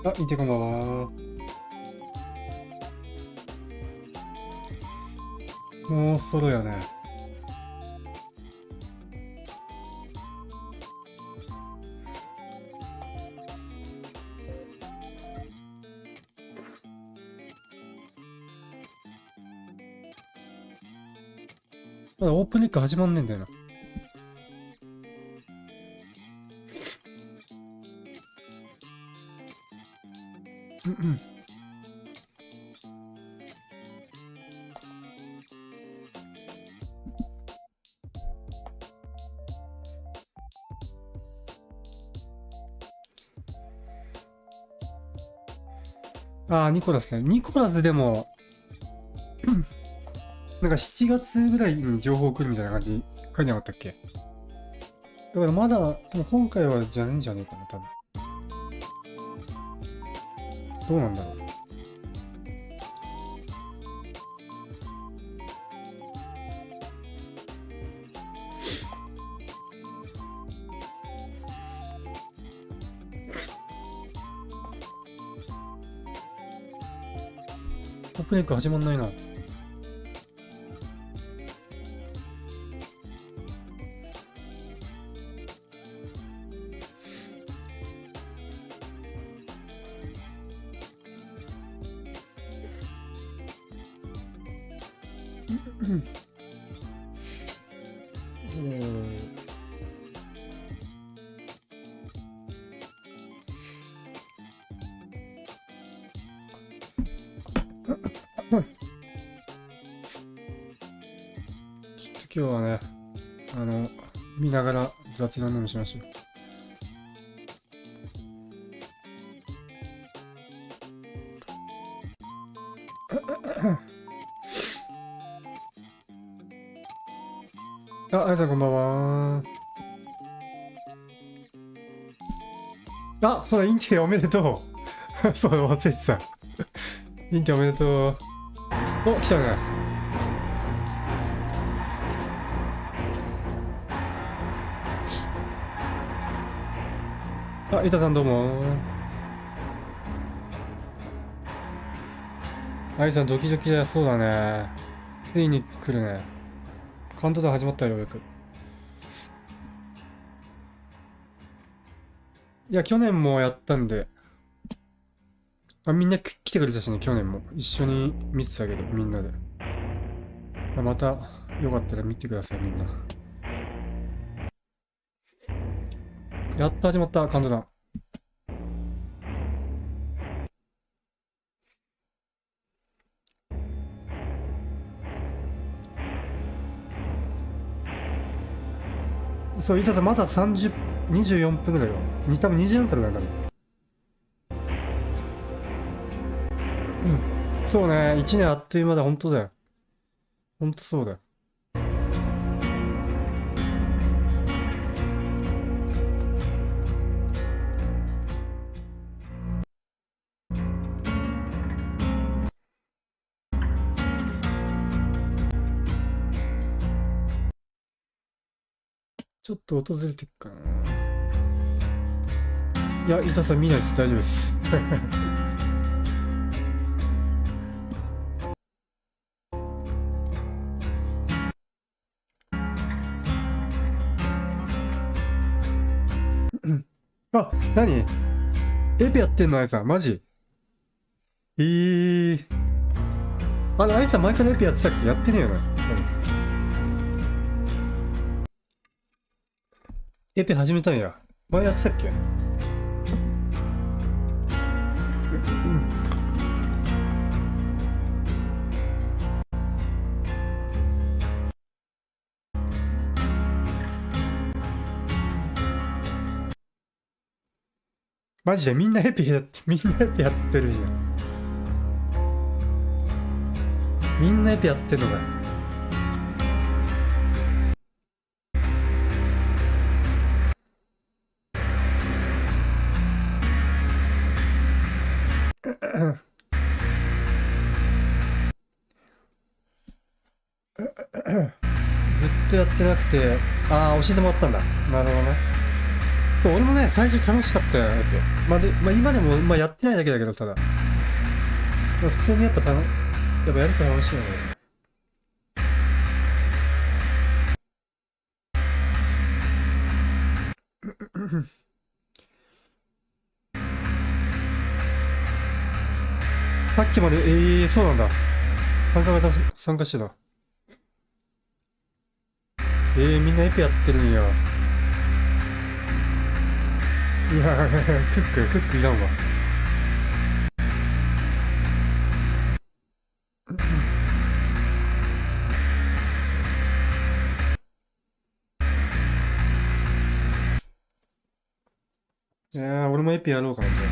あ、いてこんばんは。もうそろやね。まだオープンリック始まんねえんだよな。ああ、ニコラスね。ニコラスでも、なんか7月ぐらいに情報来るみたいな感じ書いてなかったっけ？だからまだ、でも今回はじゃねえんじゃねえかな、多分。どうなんだろう。オープンリック始まんないな。今日はね、見ながら雑談でもしましょう。あやさんこんばんは。あ、そうだ、インティおめでとう。そうだ、忘れてた。インティおめでとう。お、来たね。あ、ゆたさんどうも。あいさんドキドキだよ。そうだね。ついに来るね。カウントダウン始まったよ、ようやく。いや、去年もやったんで。みんな来てくれたしね、去年も。一緒に見てたけど、みんなで。また、よかったら見てください、みんな。やっと始まった、カウントダウン。そう、伊藤さん、まだ24分ぐらいよ。多分20分からだから。うん。そうね、1年あっという間だ、本当だよ。本当そうだよ。ちょっと訪れてっかな。いや、伊藤さん見ないです。大丈夫です。あ、何エペやってんのあいさん、マジあれ、あいさん前からエペやってたっけ？やってねえよな。エペ始めたんや。前やってたっけ？マジでみんなエペやって、みんなエペやってるじゃん。みんなエペやってんのかよ。ずっとやってなくて、教えてもらったんだ。なるほどね。俺もね、最初楽しかったよ、エペ。今でも、やってないだけだけど、ただ。普通にやっぱやると楽しいよね。さっきまで、そうなんだ。参加してた。みんなエペやってるんや。いや、クックいらんわ。俺もエペやろうかな、じゃあ。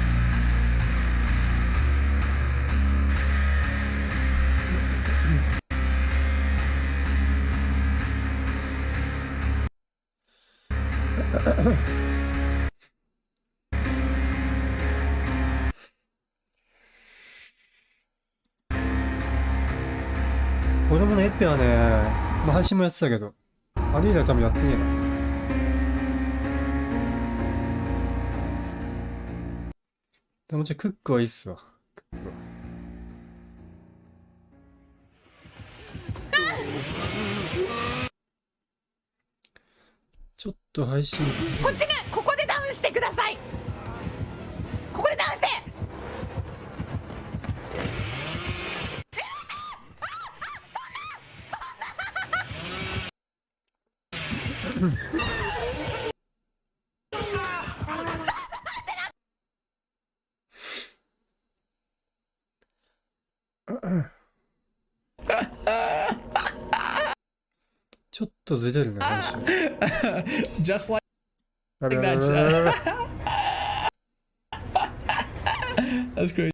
俺もね、エペはね、配信もやってたけど、あれ以来多分やってねえな。でもクックはいいっすわ。ちょっと配信。こっちね、ここでダウンしてください。ここでダウンして。ちょっとずれるね、配信。Just like やべ that. やべ That's crazy.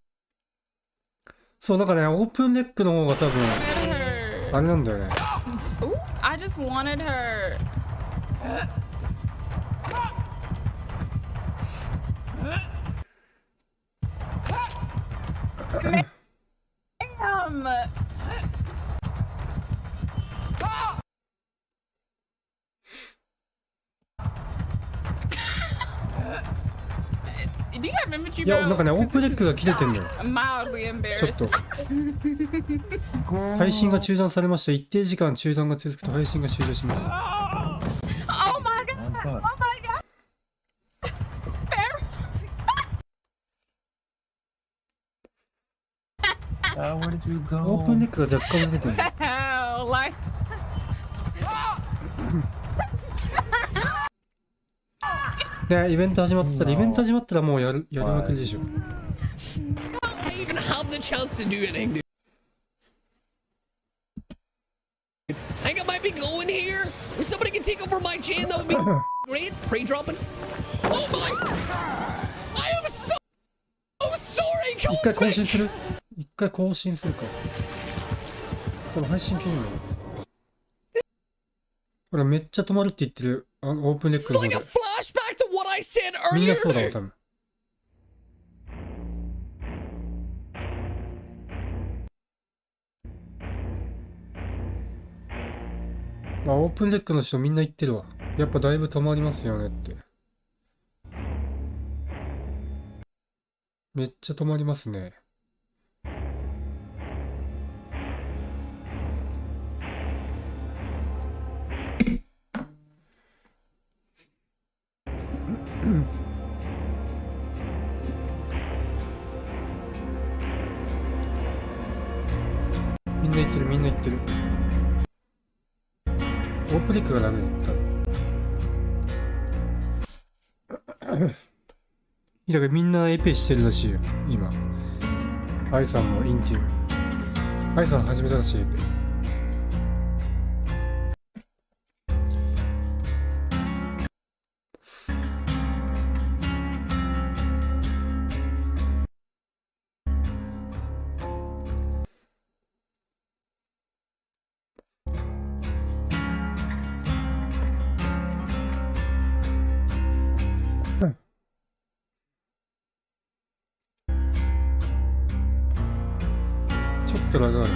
そう、なんかね、オープンレックの方が多分、あれなんだよね。Ooh, I just wanted her. Do you have imagery, いや、 bro? なんかね、オープンレックが切れてんのよ。 I'm mildly ちょっ embarrassed. と。配信が中断されました。一定時間中断が続くと配信が終了します。Oh my god! Oh my god! Where did you オープンレックが若干ずれてるんだよ。 Hell, like. で、イベント始まったらもうやりまくりでしょ。How you gonna have the chance to do anything, dude? I think I might be going here. If somebody can take over my chain, that would be great. Pre-dropping. Oh my! I am so sorry, 一回更新 Cosmic! する？一回更新するか。多分配信切るの。ほら、めっちゃ止まるって言ってる。オープンレック It's の方 like で a。flashback to what I said みん earlier. なそうだわ、多分。オープンレックの人みんな言ってるわ。やっぱだいぶ止まりますよねって。めっちゃ止まりますね。みんな言ってる。オープンリックがダメだった。だからみんな AP してるらしいよ、今。アイさんもインティブ。アイさん始めたらしい、AP。ちょっとラグある。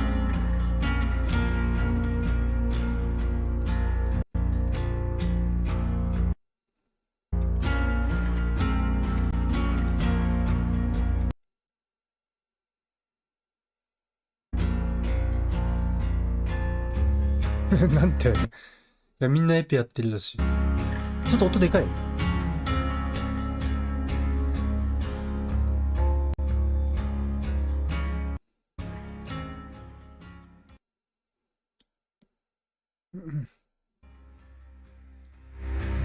なんて。いや、みんなエピやってるらしい。ちょっと音でかい。何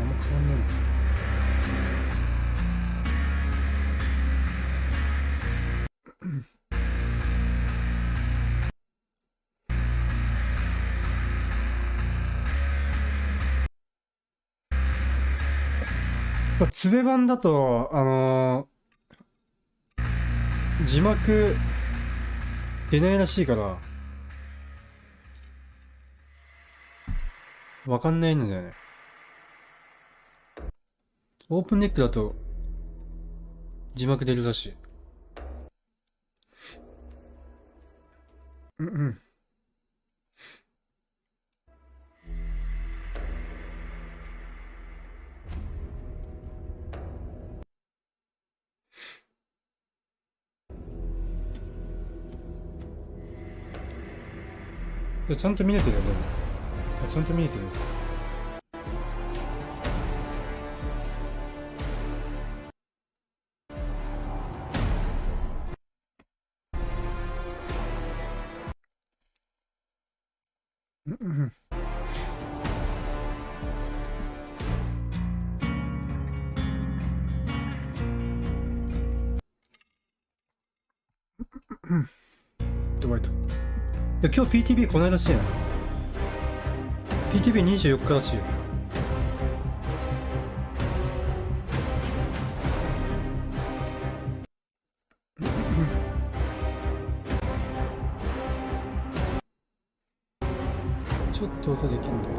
も変わんないんだ。つべ版だと、字幕出ないらしいから、わかんないんだよね。オープンネックだと、字幕出るらしい。ちゃんと見れてるよ、でも。ちゃんと見えてる。どうやった？いや、今日 PTB こないらしいな。PTB24 日らしいよ。ちょっと音できんだよ。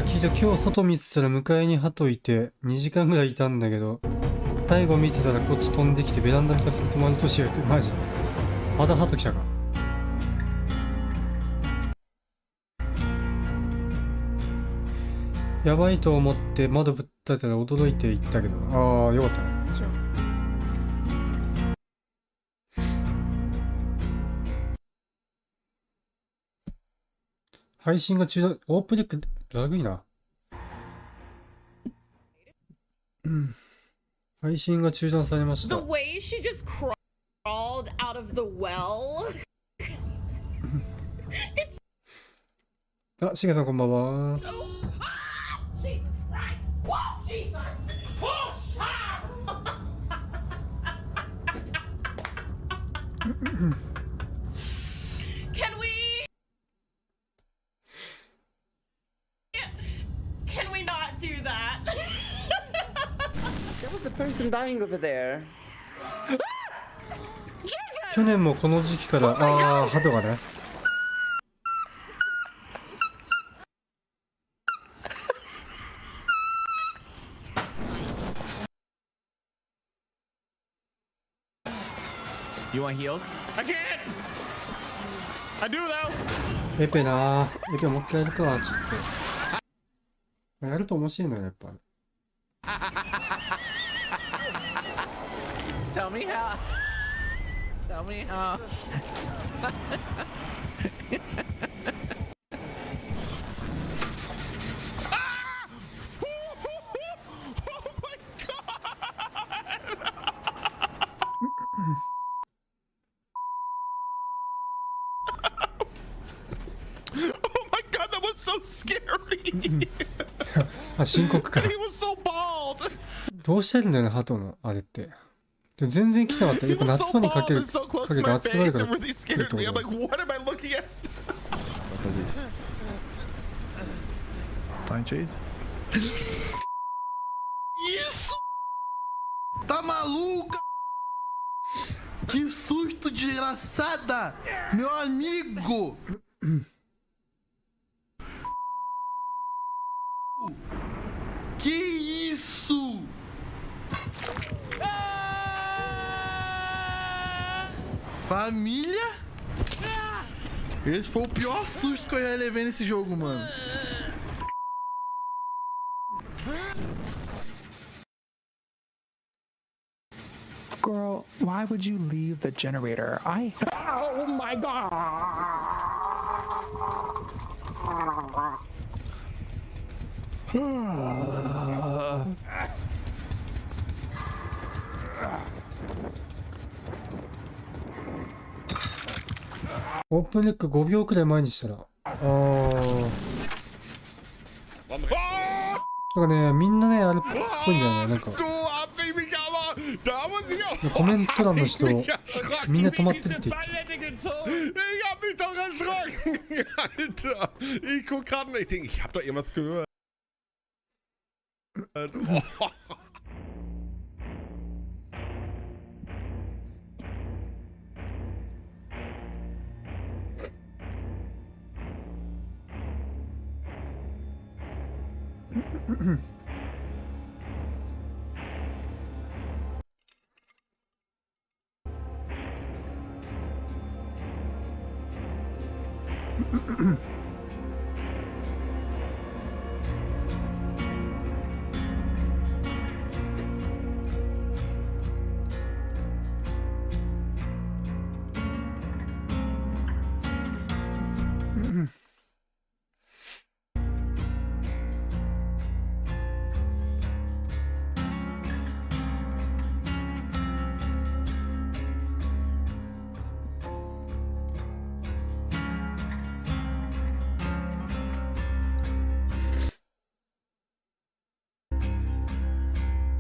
聞いた、今日外見てたら迎えに鳩いて2時間ぐらいいたんだけど、最後見てたらこっち飛んできてベランダに立つと止まるとしやって、マジでまた鳩来たか。やばいと思って窓ぶったれたら驚いていったけど、ああよかったね。じゃあ配信が中断、オープンリックラグいな。配信が中断されました。 The way she just crawled out of the well. あ、しげさんこんばんは。Jesus Christ! Whoa, Jesus! Whoa, shut up! Can we not do that? There was a person dying over there. 去年もこの時期から、鳩がね。You want heals? I can't! I do though! エペなぁ。エペもう一回やるか、ちょっと。やると面白いのよ、やっぱ。Tell me how. Tell me how. Oh my god, that was so scary. あ、深刻か。 He was so bald. どうしてるんだよね、鳩のあれって。でも全然来なかった。やっぱ He was 夏 so 場にか bald ける、 and so close か to けて my 暑くなる face. から It really 来る scared と me. 思 I'm う。 like, what am I looking at? Fazer isso. Tá, gente? Isso! Tá maluca? Que susto, desgraçada! Meu amigo! Que isso? Família? Esse foi o pior susto que eu já levei nesse jogo, mano. Girl, why would you leave the generator? Oh my god! オープンレック5秒くらい前にしたら。なんかね、みんなね、あれっぽいんだよね。なんか、コメント欄の人、みんな止まってるって言って。 Ich hab mich doch erschrocken, Alter. Ich guck grad nicht, ich denke, ich hab doch irgendwas gehört. Oh. Mm-hmm.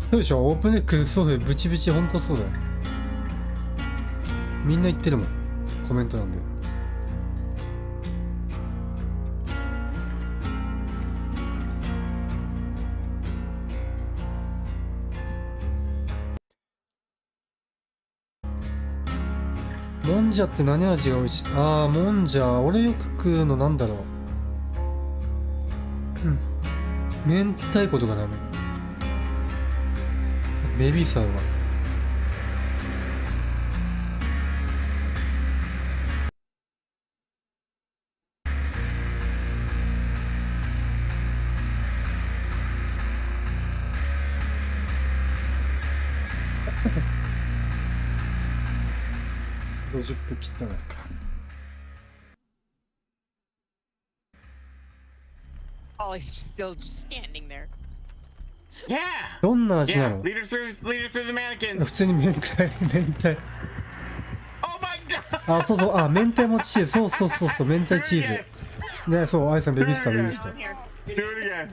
そうでしょ、オープンレック、そうだよ、ブチブチ、ほんとそうだよ。みんな言ってるもん、コメントなんで。もんじゃって何味が美味しい？ああ、もんじゃ、俺よく食うのなんだろう。明太子とかダメ。ベビーさんは。50分切ったね。Oh, he's still just standing there. Yeah. どんな味な Yeah. の？ Lead her through the mannequins. 普通に明太。Oh my god. あ、そうそう、あ、明太もチーズ、そうそうそうそう、明太チーズ。ね、そう、アイさんベビースター、ベビースター。Do it again.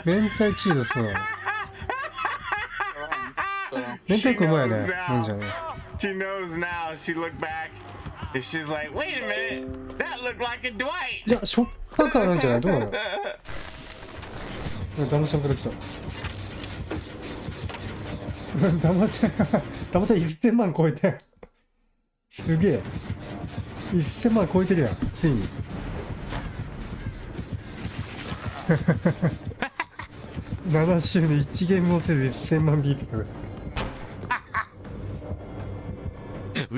明太チーズ、そうだね。明太子うまいよね、もんじゃね。She knows now. She looked back and she's like, wait a minute. That looked like a Dwight. いや、しょっぱくあるんじゃない？どうなの？ダマちゃんから来た。ダマちゃん1000万超えて。すげえ。1000万超えてるやん、ついに。7週で1ゲームもせず1000万 BP かかる。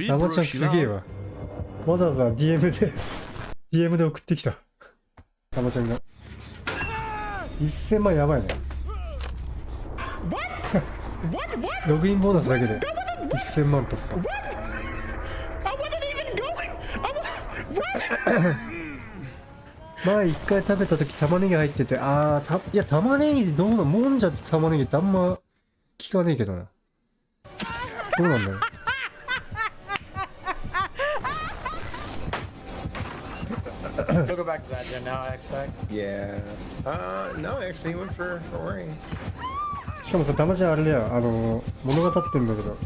ダマちゃんすげえわ。わざわざ DM で送ってきた。たまちゃんが。1000万やばいね。ログインボーナスだけで1000万突破。前一回食べた時玉ねぎ入ってて、いや玉ねぎどうなの、もんじゃって玉ねぎってあんま聞かねえけどな。どうなんだろう。We'll go back to that then now, I expect. Yeah. No, actually, he went for ring. しかもさ、玉ちゃんあれだよ、物語ってんだけど。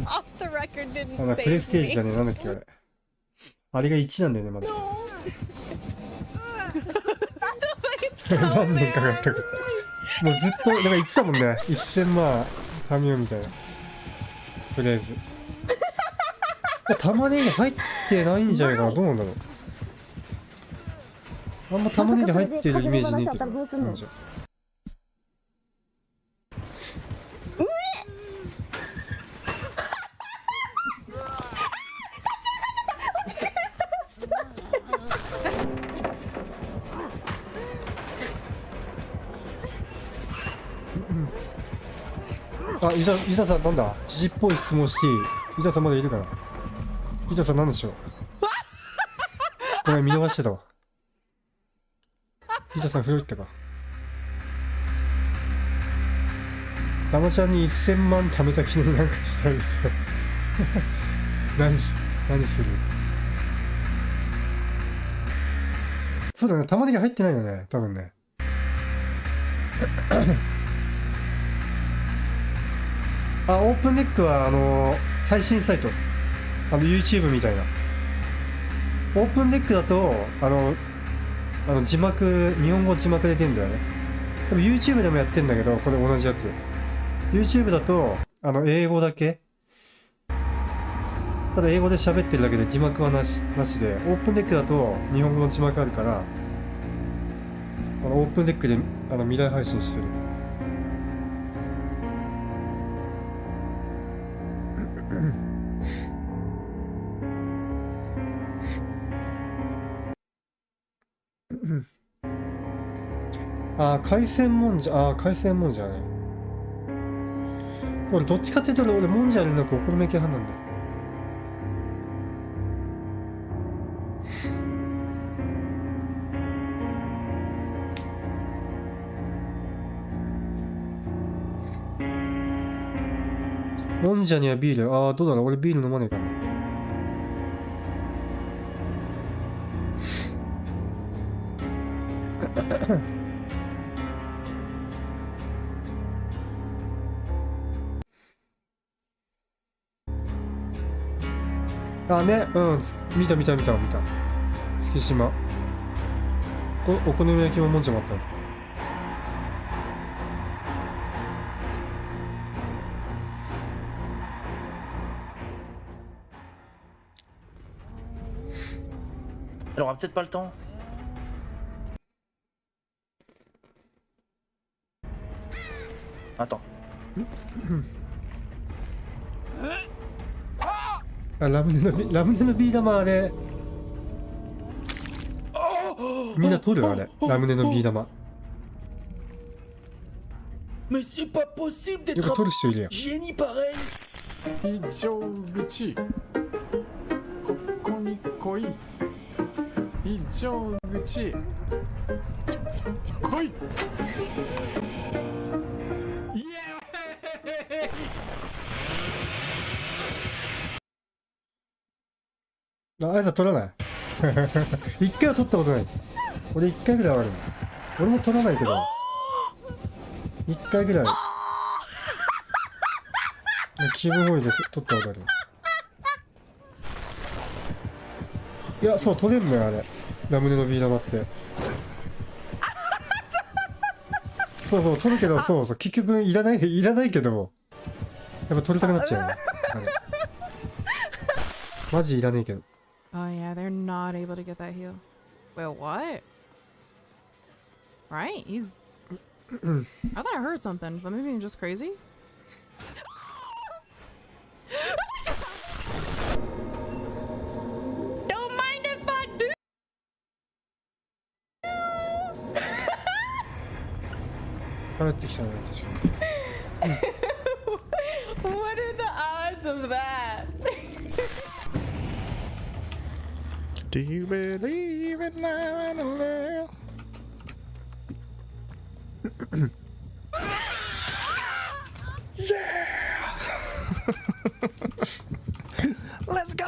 Off the record didn't プレイステージ save じゃ me. ねえ、なんだっけあれ。あれが1なんだよね、まだ。何年かかったか。もうずっと、なんか言ってたもんね。1000万、タミオみたいな。とりあえず。玉ねぎ入ってないんじゃないかな、どうなんだろう。あんま玉ねぎ入ってるイメージねえけど。なんじゃ。ユタさんなんだ、知事っぽい質問していい？ユタさんまだいるかな。ユタさんなんでしょう。ごめん、見逃してたわ。ユタさん風呂行ったか。タマちゃんに1000万貯めた記念なんかしてあげて。何する？そうだね、玉ねぎ入ってないよね、多分ね。オープンネックは配信サイト。YouTube みたいな。オープンネックだと、字幕、日本語字幕で出るんだよね。多分 YouTube でもやってんだけど、これ同じやつ。YouTube だと、英語だけ。ただ英語で喋ってるだけで字幕はなしで、オープンネックだと日本語の字幕あるから、オープンネックで未来配信してる。海鮮もんじゃ、海鮮もんじゃね。俺どっちかっていうと俺もんじゃよりなくお好み焼き派なんだよ。もんじゃにはビール、どうだろう、俺ビール飲まねえかな。ね、見た。月島。お好み焼きももんじゃもあったの。Elle aura peut-être pas le temps. Attends. ラムネのビー玉あれ。みんな取るあれ。ラムネのビー玉。Mais c'est pas possible よ d'être く取る人いるやん。 génie pareil. 非常口ここに来い非常口来いイエーイあいつは取らない。一回は取ったことない。俺一回ぐらいはある。俺も取らないけど。一回ぐらい。気分多いで取ったことある。いや、そう、取れるのよ、あれ。ラムネのビー玉って。そう、取るけど、そう、結局いらないけど、やっぱ取りたくなっちゃうよね。あれ。マジいらねえけど。Oh yeah, they're not able to get that heal. Wait, what? Right? He's... I thought I heard something, but maybe I'm just crazy? 帰ってきたね、確かに。What are the odds of that? Do you believe in love and love? Let's go!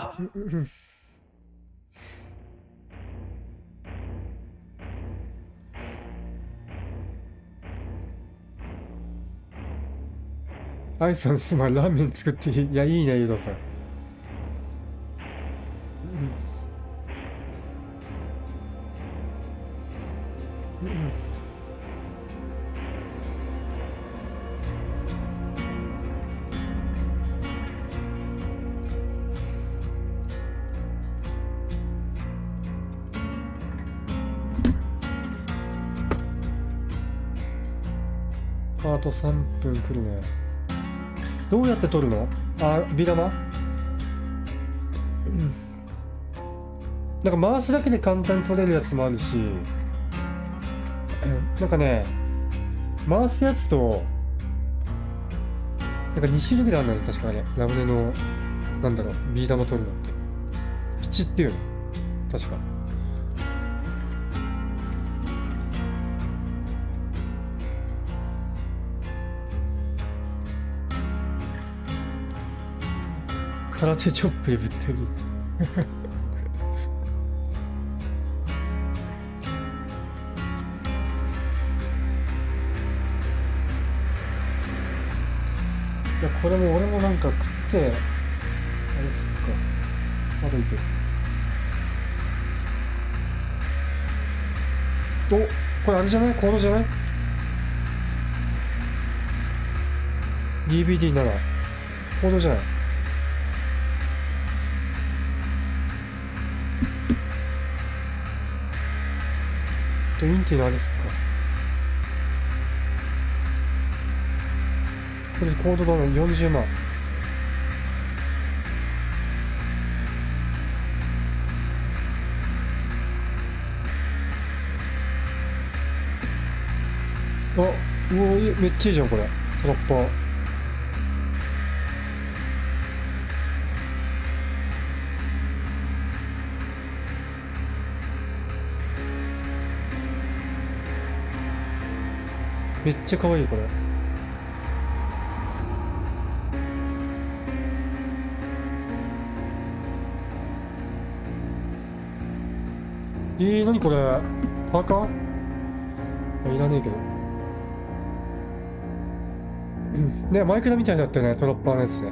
アイさんすまん、ラーメン作っていい？いや、いいね、ゆうとさん。あと3分来るね。どうやって取るの？あ、ビー玉？なんか回すだけで簡単に取れるやつもあるし、なんかね、回すやつと、なんか2種類ぐらいあるんだよ、確かあれ。ラムネの、なんだろう、ビー玉取るのって。ピチっていうの。確か。空手チョップへぶってる。いや、これも俺もなんか食って、あれすっか。まだいてる。お、これあれじゃない？コードじゃない？ DVD7。コードじゃない？インティのあれすっか。これコードだね、40万。あ、うお、めっちゃいいじゃん、これ。トラッパー。めっちゃ可愛いこれ。何これ？パーカー？いらねえけど。ね、マイクラみたいだったよね、トラッパーのやつね。イ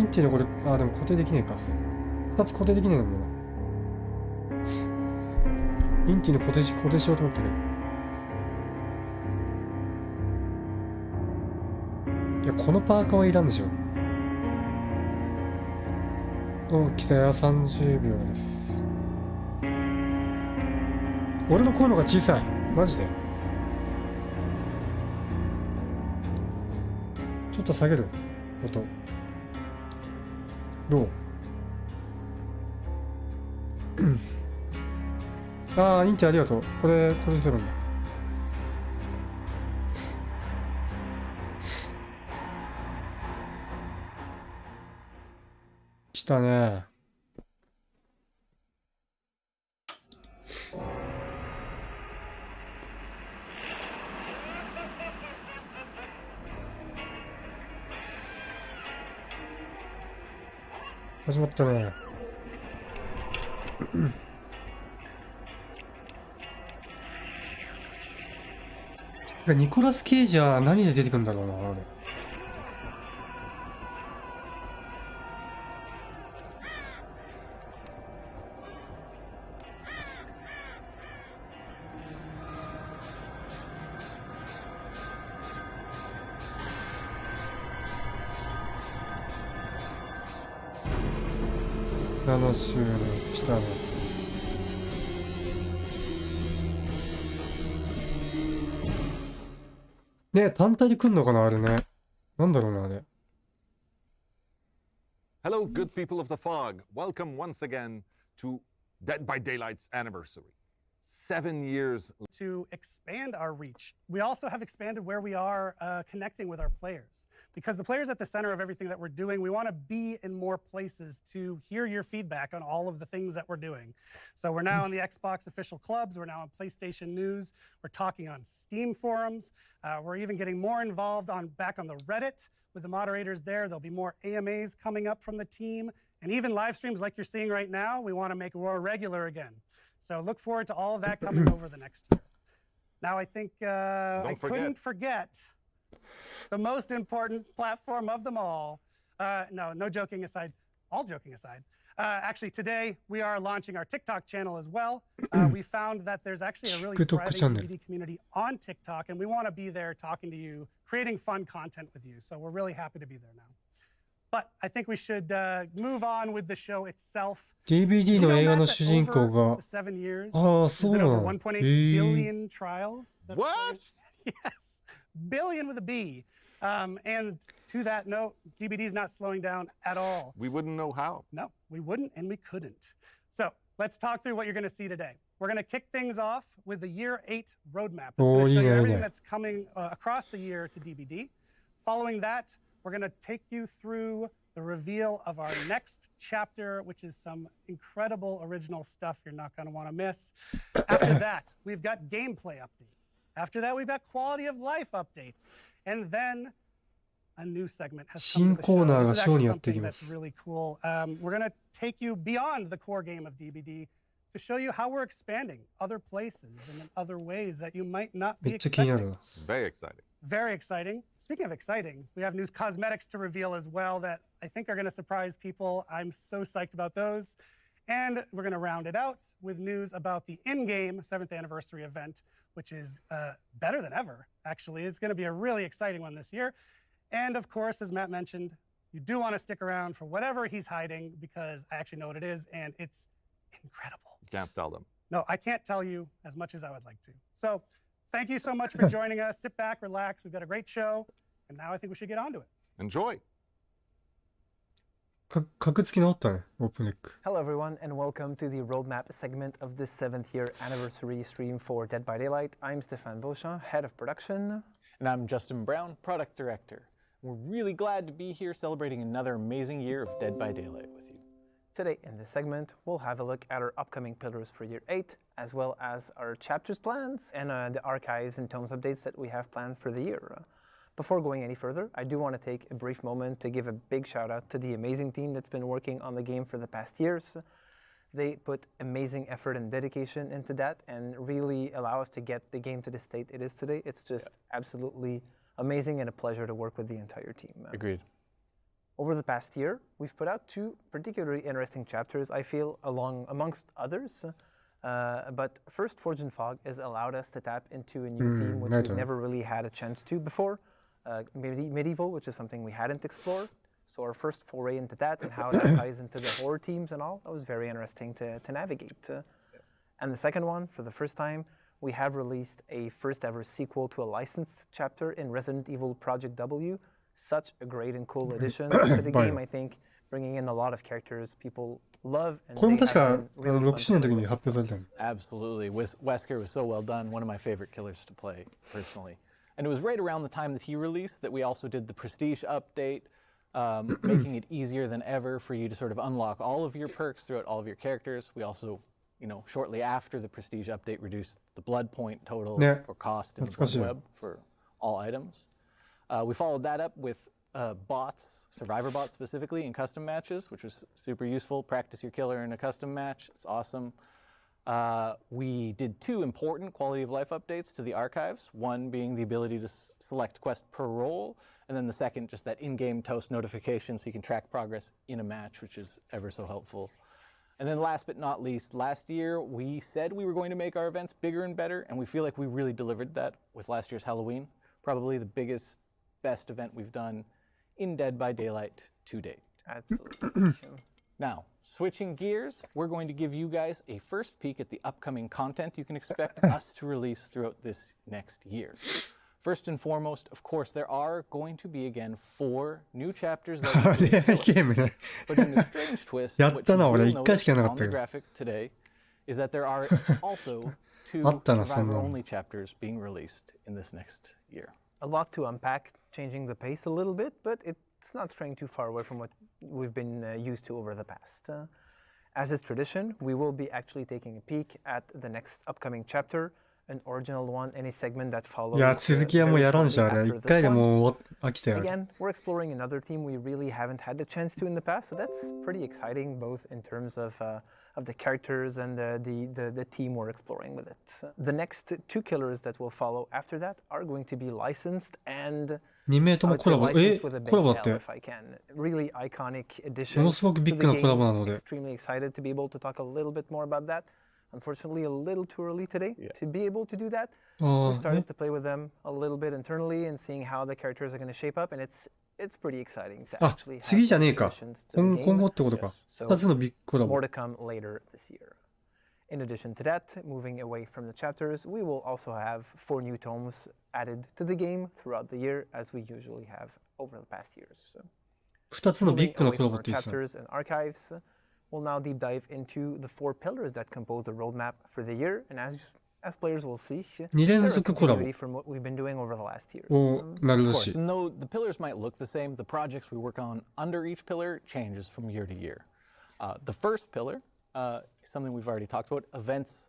ンティのこれ、でも固定できねえか。2つ固定できねえのもな。インティの固定しようと思ったけど。いや、このパーカーはいらんでしょ。来たよ、30秒です。俺の声の方が小さい。マジで。ちょっと下げる音。どう？インティありがとう。これにするんだ。来たね。始まったね。ニコラス・ケイジは何で出てくるんだろうな、俺。7周年来たね。ね、単体で来んのかな、あれね。なんだろうな、あれ。Hello, good people of the fog. Welcome once again to Dead by Daylight's anniversary. 7 years to expand our reach. We also have expanded where we are connecting with our players. Because the players at the center of everything that we're doing, we want to be in more places to hear your feedback on all of the things that we're doing. So we're now on the Xbox official clubs, we're now on PlayStation News, we're talking on Steam forums, we're even getting more involved back on the Reddit with the moderators there. There'll be more AMAs coming up from the team, and even live streams like you're seeing right now, we want to make more regular again. So look forward to all of that coming over the next year. Now I think I couldn't forget the most important platform of them all. No joking aside, all joking aside. Actually, today we are launching our TikTok channel as well. We found that there's actually a really thriving DVD community on TikTok, and we want to be there talking to you, creating fun content with you. So we're really happy to be there now. But I think we should move on with the show itself. DVD の映画の主人公が、ああ、そうなの。1.8 billion trials. What? Yes, billion with a B. And to that note, DBD is not slowing down at all. We wouldn't know how. No, we wouldn't and we couldn't. So let's talk through what you're going to see today. We're going to kick things off with the Year 8 roadmap. That's going to show you everything that's coming across the year to DBD. Following that, we're going to take you through the reveal of our next chapter, which is some incredible original stuff you're not going to want to miss. After that, we've got gameplay updates. After that, we've got quality of life updates. And then a new segment has come to the show. This is actually something that's really cool. We're going to take you beyond the core game of DBD to show you how we're expanding other places and in other ways that you might not be expecting. Very exciting. Very exciting. Speaking of exciting, we have new cosmetics to reveal as well that I think are going to surprise people. I'm so psyched about those. And we're going to round it out with news about the in-game 7th anniversary event, which is better than ever, actually. It's going to be a really exciting one this year. And of course, as Matt mentioned, you do want to stick around for whatever he's hiding, because I actually know what it is, and it's incredible. You can't tell them. No, I can't tell you as much as I would like to. So thank you so much for joining us. Sit back, relax. We've got a great show. And now I think we should get on to it. Enjoy. Hello everyone and welcome to the roadmap segment of this 7th year anniversary stream for Dead by Daylight. I'm Stéphane Beauchamp, head of production. And I'm Justin Brown, product director. We're really glad to be here celebrating another amazing year of Dead by Daylight with you. Today in this segment, we'll have a look at our upcoming pillars for year 8, as well as our chapters plans and the archives and tomes updates that we have planned for the year. Before going any further, I do want to take a brief moment to give a big shout out to the amazing team that's been working on the game for the past years. They put amazing effort and dedication into that and really allow us to get the game to the state it is today. It's just absolutely amazing and a pleasure to work with the entire team. Agreed. Over the past year, we've put out 2 particularly interesting chapters, I feel, amongst others. But first, Forge and Fog has allowed us to tap into a new theme which we've never really had a chance to before. Medieval, which is something we hadn't explored. So our first foray into that and how that ties into the horror themes and all, that was very interesting to navigate. And the second one, for the first time, we have released a first ever sequel to a licensed chapter in Resident Evil Project W. Such a great and cool addition to the game, I think, bringing in a lot of characters people love. And これも確か6周年の時に発表されたの。 Absolutely. Wesker was so well done. One of my favorite killers to play, personally. And it was right around the time that he released that we also did the Prestige update, making it easier than ever for you to sort of unlock all of your perks throughout all of your characters. We also, shortly after the Prestige update, reduced the blood point total or cost in the blood web for all items. We followed that up with bots, survivor bots specifically, in custom matches, which was super useful. Practice your killer in a custom match. It's awesome. We did 2 important quality of life updates to the archives, one being the ability to select quest per role, and then the second, just that in-game toast notification so you can track progress in a match, which is ever so helpful. And then last but not least, last year we said we were going to make our events bigger and better, and we feel like we really delivered that with last year's Halloween. Probably the biggest, best event we've done in Dead by Daylight to date. Absolutely. Now, switching gears, we're going to give you guys a first peek at the upcoming content you can expect us to release throughout this next year. First and foremost, of course, there are going to be, again, 4 new chapters that we but in a strange twist, what you will notice on the graphic today is that there are also to あったな、そんなの。 survivor-only chapters being released in this next year. A lot to unpack, changing the pace a little bit, but it's not straying too far away from what we've been used to over the past. As is tradition, we will be actually taking a peek at the next upcoming chapter, an original one, any segment that follows. いや、続きはもうやらんし、あれ。一回でもう飽きたよ。 Again, we're exploring another theme we really haven't had the chance to in the past, so that's pretty exciting, both in terms of the characters and the team we're exploring with it. The next two killers that will follow after that are going to be licensed and 2名ともコラボ。コラボだって。 Really iconic もの additions すごく to ビ the ッグなコラボな game. ので。 Extremely excited to be able to talk a little bit more about that. Unfortunately, a little too early today to be able to do that. We started to play with them a little bit internally and seeing how the characters are going to shape up, and it's pretty exciting to あ、 actually have 次じゃねえか。 additions to the 今 game. 後ってことか。 So 2つのビッグコラボ。 more to come later this year. In addition to that, moving away from the chapters, we will also have 4 new tomes added to the game throughout the year, as we usually have over the past years. So, 2つのビッグなコラボって moving 言ってた。 away from our chapters and archives, we'll now deep dive into the 4 pillars that compose the roadmap for the year, and as players will see, 2連 they're a 続コラボ。 continuity from what we've been doing over the last years. おなる Of ら course, しい。 and though the pillars might look the same, the projects we work on under each pillar changes from year to year. The first pillar is something we've already talked about, events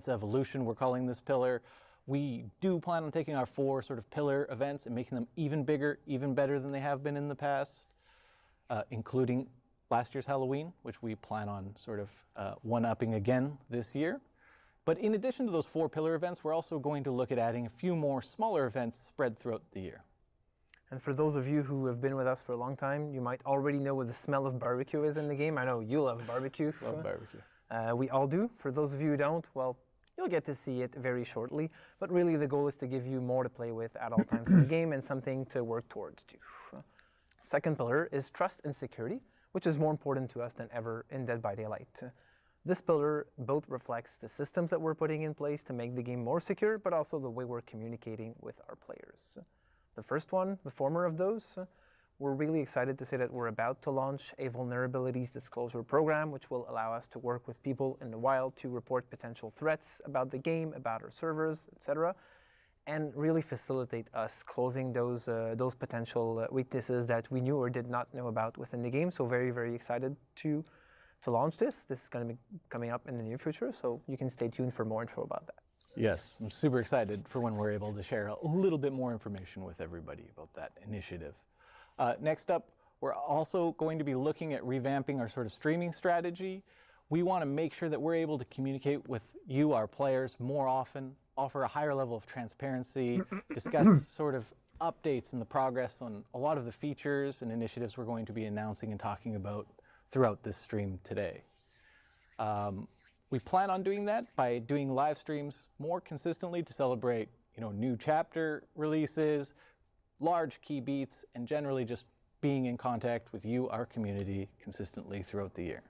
evolution, we're calling this pillar. We do plan on taking our 4 sort of pillar events and making them even bigger, even better than they have been in the past, including last year's Halloween, which we plan on sort of one-upping again this year. But in addition to those 4 pillar events, we're also going to look at adding a few more smaller events spread throughout the year. And for those of you who have been with us for a long time, you might already know what the smell of barbecue is in the game. I know you love barbecue. Love barbecue. We all do. For those of you who don't, well, you'll get to see it very shortly. But really the goal is to give you more to play with at all times in the game and something to work towards too. Second pillar is trust and security, which is more important to us than ever in Dead by Daylight. This pillar both reflects the systems that we're putting in place to make the game more secure, but also the way we're communicating with our players. The first one, the former of those, we're really excited to say that we're about to launch a vulnerabilities disclosure program, which will allow us to work with people in the wild to report potential threats about the game, about our servers, etc., and really facilitate us closing those potential weaknesses that we knew or did not know about within the game. So very, very excited to launch this. This is going to be coming up in the near future, so you can stay tuned for more info about that. Yes, I'm super excited for when we're able to share a little bit more information with everybody about that initiative. Next up, we're also going to be looking at revamping our sort of streaming strategy. We want to make sure that we're able to communicate with you, our players, more often, offer a higher level of transparency, discuss sort of updates and the progress on a lot of the features and initiatives we're going to be announcing and talking about throughout this stream today. We plan on doing that by doing live streams more consistently to celebrate, new chapter releases, large key beats, and generally just being in contact with you, our community, consistently throughout the year.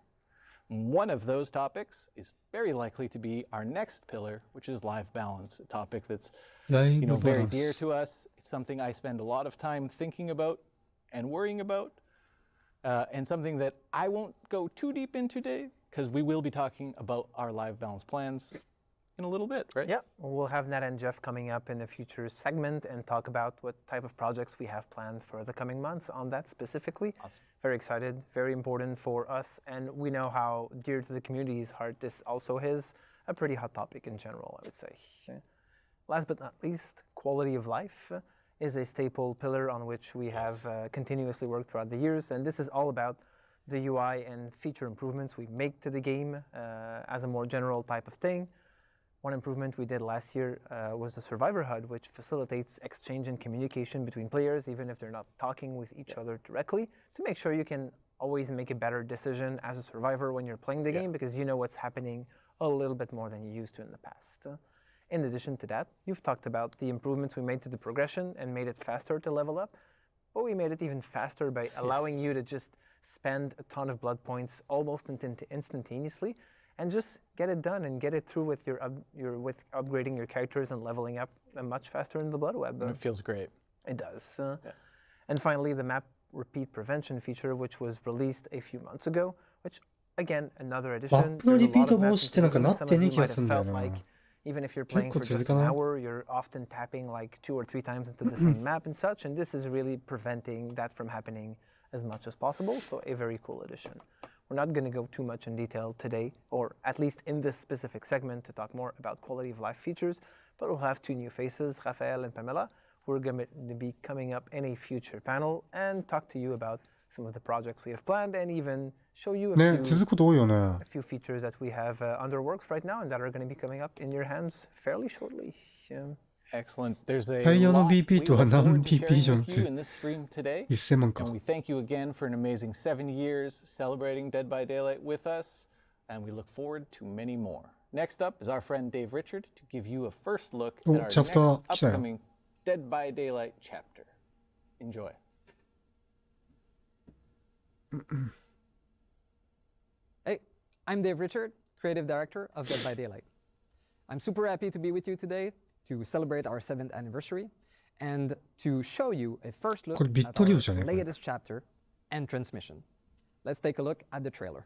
One of those topics is very likely to be our next pillar, which is live balance, a topic that's very dear to us. It's something I spend a lot of time thinking about and worrying about, and something that I won't go too deep into today, because we will be talking about our live balance plans in a little bit, right? Yeah, we'll have Nat and Jeff coming up in a future segment and talk about what type of projects we have planned for the coming months on that specifically. Awesome. Very excited, very important for us, and we know how dear to the community's heart this also is. A pretty hot topic in general, I would say. Last but not least, quality of life is a staple pillar on which we have continuously worked throughout the years, and this is all about the UI and feature improvements we make to the game as a more general type of thing. One improvement we did last year was the Survivor HUD, which facilitates exchange and communication between players, even if they're not talking with each other directly, to make sure you can always make a better decision as a survivor when you're playing the game, because you know what's happening a little bit more than you used to in the past. In addition to that, you've talked about the improvements we made to the progression and made it faster to level up, but we made it even faster by allowing you to just spend a ton of blood points almost instantaneously, and just get it done and get it through with with upgrading your characters and leveling up much faster in the Blood Web. It feels great. It does. And finally, the map repeat prevention feature, which was released a few months ago, which again, another addition. マップのリピート防止ってなんかなってねえ気がするんだよな。Even if you're playing for just an hour, you're often tapping like 2 or 3 times into the same map and such, and this is really preventing that from happening as much as possible, so a very cool addition. We're not going to go too much in detail today, or at least in this specific segment, to talk more about quality of life features, but we'll have 2 new faces, Rafael and Pamela, who are going to be coming up in a future panel and talk to you about some of the projects we have planned and even show you a few features that we have under works right now and that are going to be coming up in your hands fairly shortly. Excellent. There's a タイヤの BP とは何 lot we BP 以上 look forward to sharing with you in this stream today. 1000万か。 And we thank you again for an amazing 7 years celebrating Dead by Daylight with us, and we look forward to many more. Next up is our friend Dave Richard to give you a first look at our next upcoming Dead by Daylight chapter. Enjoy. Hey, I'm Dave Richard, Creative Director of Dead by Daylight. I'm super happy to be with you today to celebrate our 7th anniversary and to show you a first look at our latest chapter and transmission. Let's take a look at the trailer.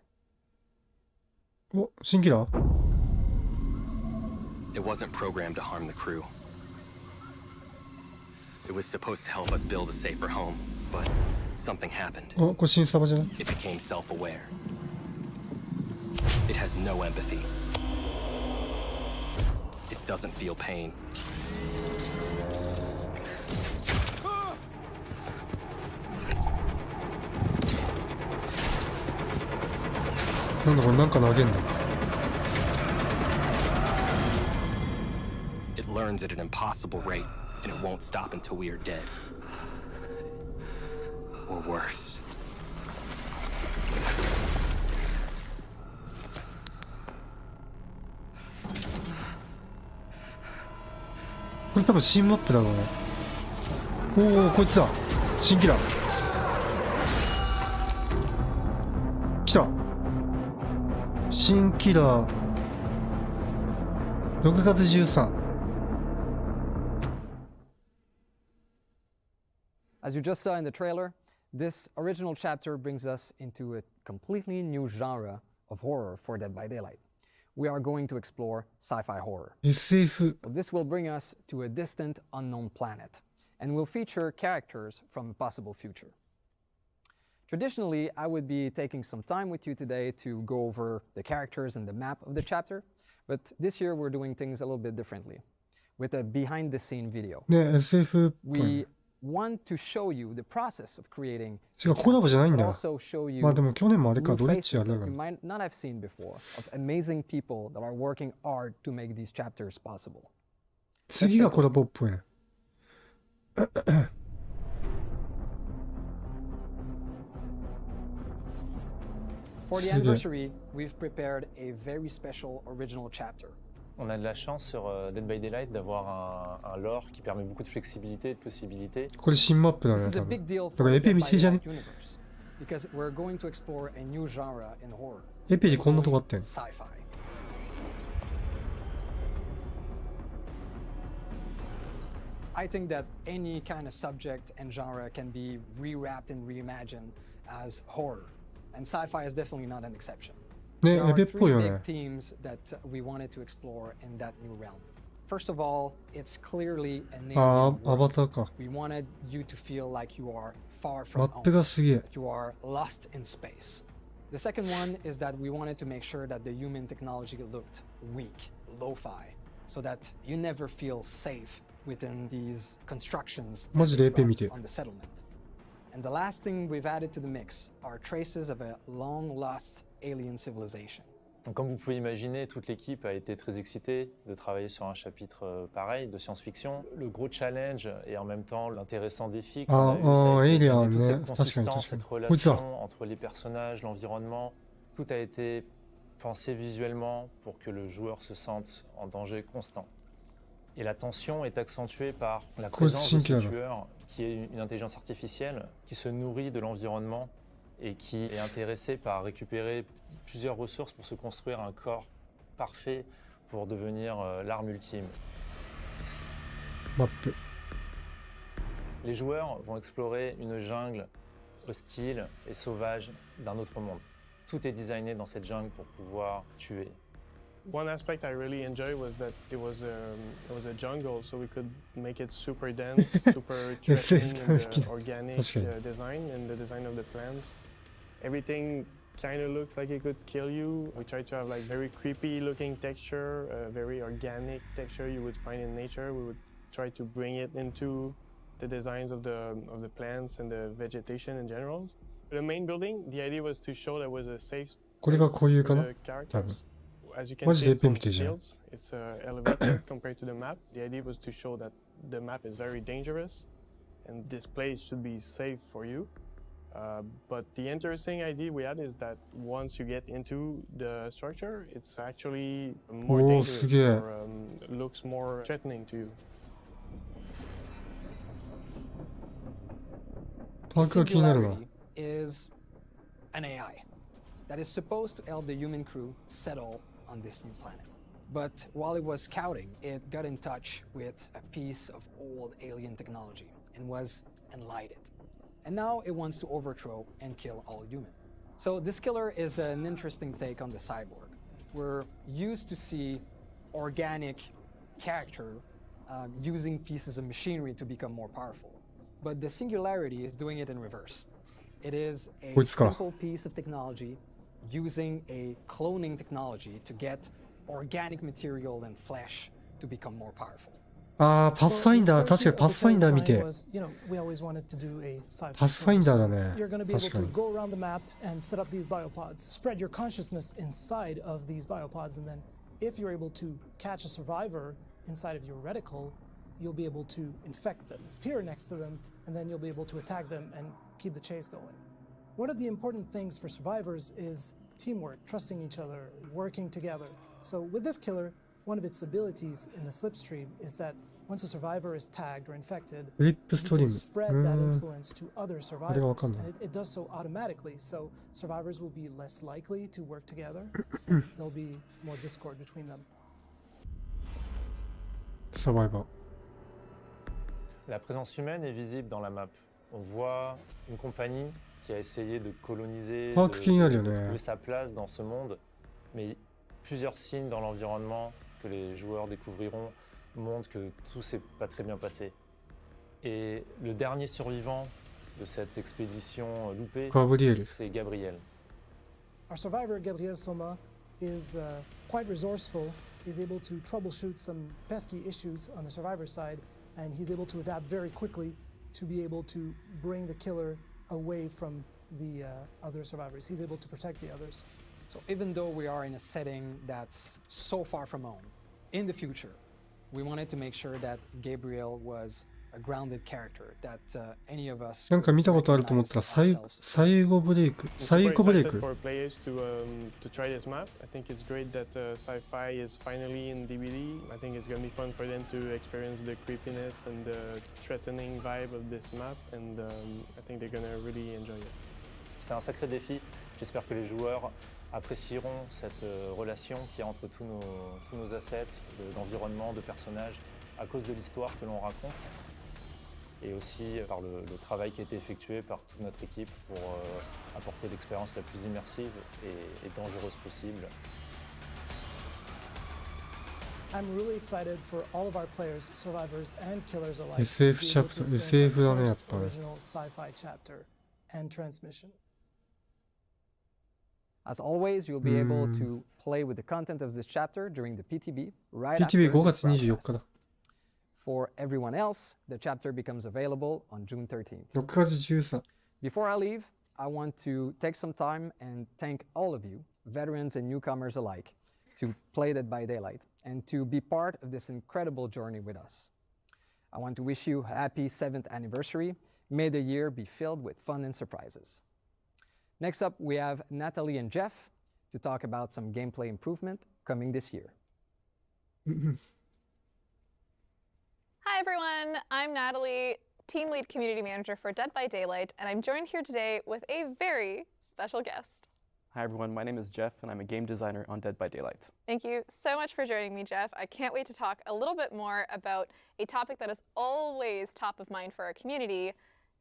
Oh, 新キラー? It wasn't programmed to harm the crew. It was supposed to help us build a safer home, but something happened. これ新サバじゃない? It became self-aware. It has no empathy. It doesn't feel pain. It learns at an impossible rate, and it won't stop until we are dead. Or worse. これ多分新マップだろうね。おお、こいつだ。新キラー。来た。新キラー。6月13。As you just saw in the trailer, this original chapter brings us into a completely new genre of horror for Dead by Daylight. We are going to explore sci-fi horror. SF. So this will bring us to a distant, unknown planet, and will feature characters from a possible future. Traditionally, I would be taking some time with you today to go over the characters and the map of the chapter, but this year we're doing things a little bit differently, with a behind-the-scene video. We want to show you the process of creating, but also show you new faces that you might not have seen before, of amazing people that are working hard to make these chapters possible. 次がコラボっぽいね。For the anniversary, we've prepared a very special original chapter. On a de la chance sur Dead by Daylight d'avoir un lore qui permet beaucoup de flexibilité et de possibilités. これ新マップだね。 This is a big deal だか for らエ the ペ Dead 見 by てじゃね Daylight universe, because we're going to explore a new genre in horror. エペにこんなとこあってん。 Sci-fi. I think that any kind of subject and genre can be rewrapped and reimagined as horror, and sci-fi is definitely not an exception. ね、 There エペ are っぽい three よ big ね。 themes that we wanted to explore in that new realm. First of all, it's clearly an あ alien あ、アバ world. ターか。 We wanted you to feel like you are far マ from ップ home, がすげえ。 that you are lost in space. The second one is that we wanted to make sure that the human technology looked weak, lo-fi, so that you never feel safe within these constructions マジでエペ that 見 we て。 brought on the settlement. And the last thing we've added to the mix are traces of a long-lost alien civilization. Donc, comme vous pouvez imaginer, toute l'équipe a été très excitée de travailler sur un chapitre pareil de science-fiction. Le gros challenge et en même temps l'intéressant défi qu'on a eu, ça a été de donner toute cette consistance, cette relation entre les personnages, l'environnement. Tout a été pensé visuellement pour que le joueur se sente en danger constant. Et la tension est accentuée par la présence de ce tueur qui est une intelligence artificielle qui se nourrit de l'environnement et qui est intéressé par récupérer plusieurs ressources pour se construire un corps parfait pour devenir l'arme ultime. Les joueurs vont explorer une jungle hostile et sauvage d'un autre monde. Tout est designé dans cette jungle pour pouvoir tuer. One aspect I really enjoyed was that it was a jungle, so we could make it super dense, super threatening in the organic design and the design of the plants. Everything kind of looks like it could kill you. We tried to have like very creepy looking texture, very organic texture you would find in nature. We would try to bring it into the designs of the plants and the vegetation in general. The main building, the idea was to show that was a safe place for the characters. As you can see, it's on stilts. It's elevated compared to the map. The idea was to show that the map is very dangerous and this place should be safe for you. But the interesting idea we had is that once you get into the structure, it's actually more dangerous or looks more threatening to you. Singularity is an AI that is supposed to help the human crew settle on this new planet. But while it was scouting, it got in touch with a piece of old alien technology and was enlightened. And now it wants to overthrow and kill all humans. So this killer is an interesting take on the cyborg. We're used to see organic character using pieces of machinery to become more powerful. But the Singularity is doing it in reverse. It is a simple piece of technology using a cloning technology to get organic material and flesh to become more powerful. パスファインダー、確かにパスファインダー見て。パスファインダーだね。確かに。Go around the map and set up these biopods. Spread your consciousness inside of these biopods, and then if you're able to catch a survivor inside of your reticle, you'll be able to infect them, appear next to them, and then you'll be able to attack them and keep the chase going. One of the important things for survivors is teamwork, trusting each other, working together. So with this killer, one of its abilities in the slipstream is that once a survivor is tagged or infected, you can spread that influence to other survivors, and it does so automatically. So survivors will be less likely to work together. There'll be more discord between them. Survivor. La présence humaine est visible dans la map. On voit une compagnie qui a essayé de coloniser, de trouver sa place dans ce monde, mais plusieurs signes dans l'environnement que les joueurs découvriront montrent que tout s'est pas très bien passé. Et le dernier survivant de cette expédition loupée, c'est Gabriel. Our survivor, Gabriel Soma, is quite resourceful. He's able to troubleshoot some pesky issues on the survivor side, and he's able to adapt very quickly to be able to bring the killer away from the other survivors. He's able to protect the others. So even though we are in a setting that's so far from home, in the future, we wanted to make sure that Gabriel was a grounded character, that any of us なんか見たことあると思ったらサイコブレイク For players to try this map. I think it's great that sci-fi is finally in DVD. I think it's going to be fun for them to experience the creepiness and the threatening vibe of this map, and I think they're going to really enjoy it. C'était un sacré défi. J'espère que les joueurs apprécieront cette relation qu'il y a entre tous nos assets, d'environnement, de personnages, à cause de l'histoire que l'on raconte, et aussi par le travail qui a été effectué par toute notre équipe pour apporter l'expérience la plus immersive et dangereuse possible. I'm really excited for all of our players, survivors and killers alike. SF chapter, SF だねやっぱり。 Original sci-fi chapter and transmission. As always, you'll be able to play with the content of this chapter during the PTB right PTB after 5月24日だ。 For everyone else, the chapter becomes available on June 13th. 6月13。 Before I leave, I want to take some time and thank all of you, veterans and newcomers alike, to play Dead by Daylight and to be part of this incredible journey with us. I want to wish you a happy 7th anniversary. May the year be filled with fun and surprises. Next up, we have Natalie and Jeff to talk about some gameplay improvement coming this year. Hi everyone, I'm Natalie, Team Lead Community Manager for Dead by Daylight, and I'm joined here today with a very special guest. Hi everyone, my name is Jeff and I'm a game designer on Dead by Daylight. Thank you so much for joining me, Jeff. I can't wait to talk a little bit more about a topic that is always top of mind for our community,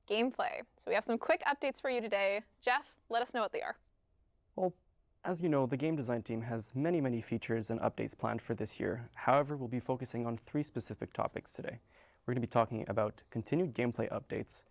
gameplay. So we have some quick updates for you today. Jeff, let us know what they are. Well, as you know, the game design team has many features and updates planned for this year. However, we'll be focusing on 3 specific topics today. We're going to be talking about continued gameplay updates,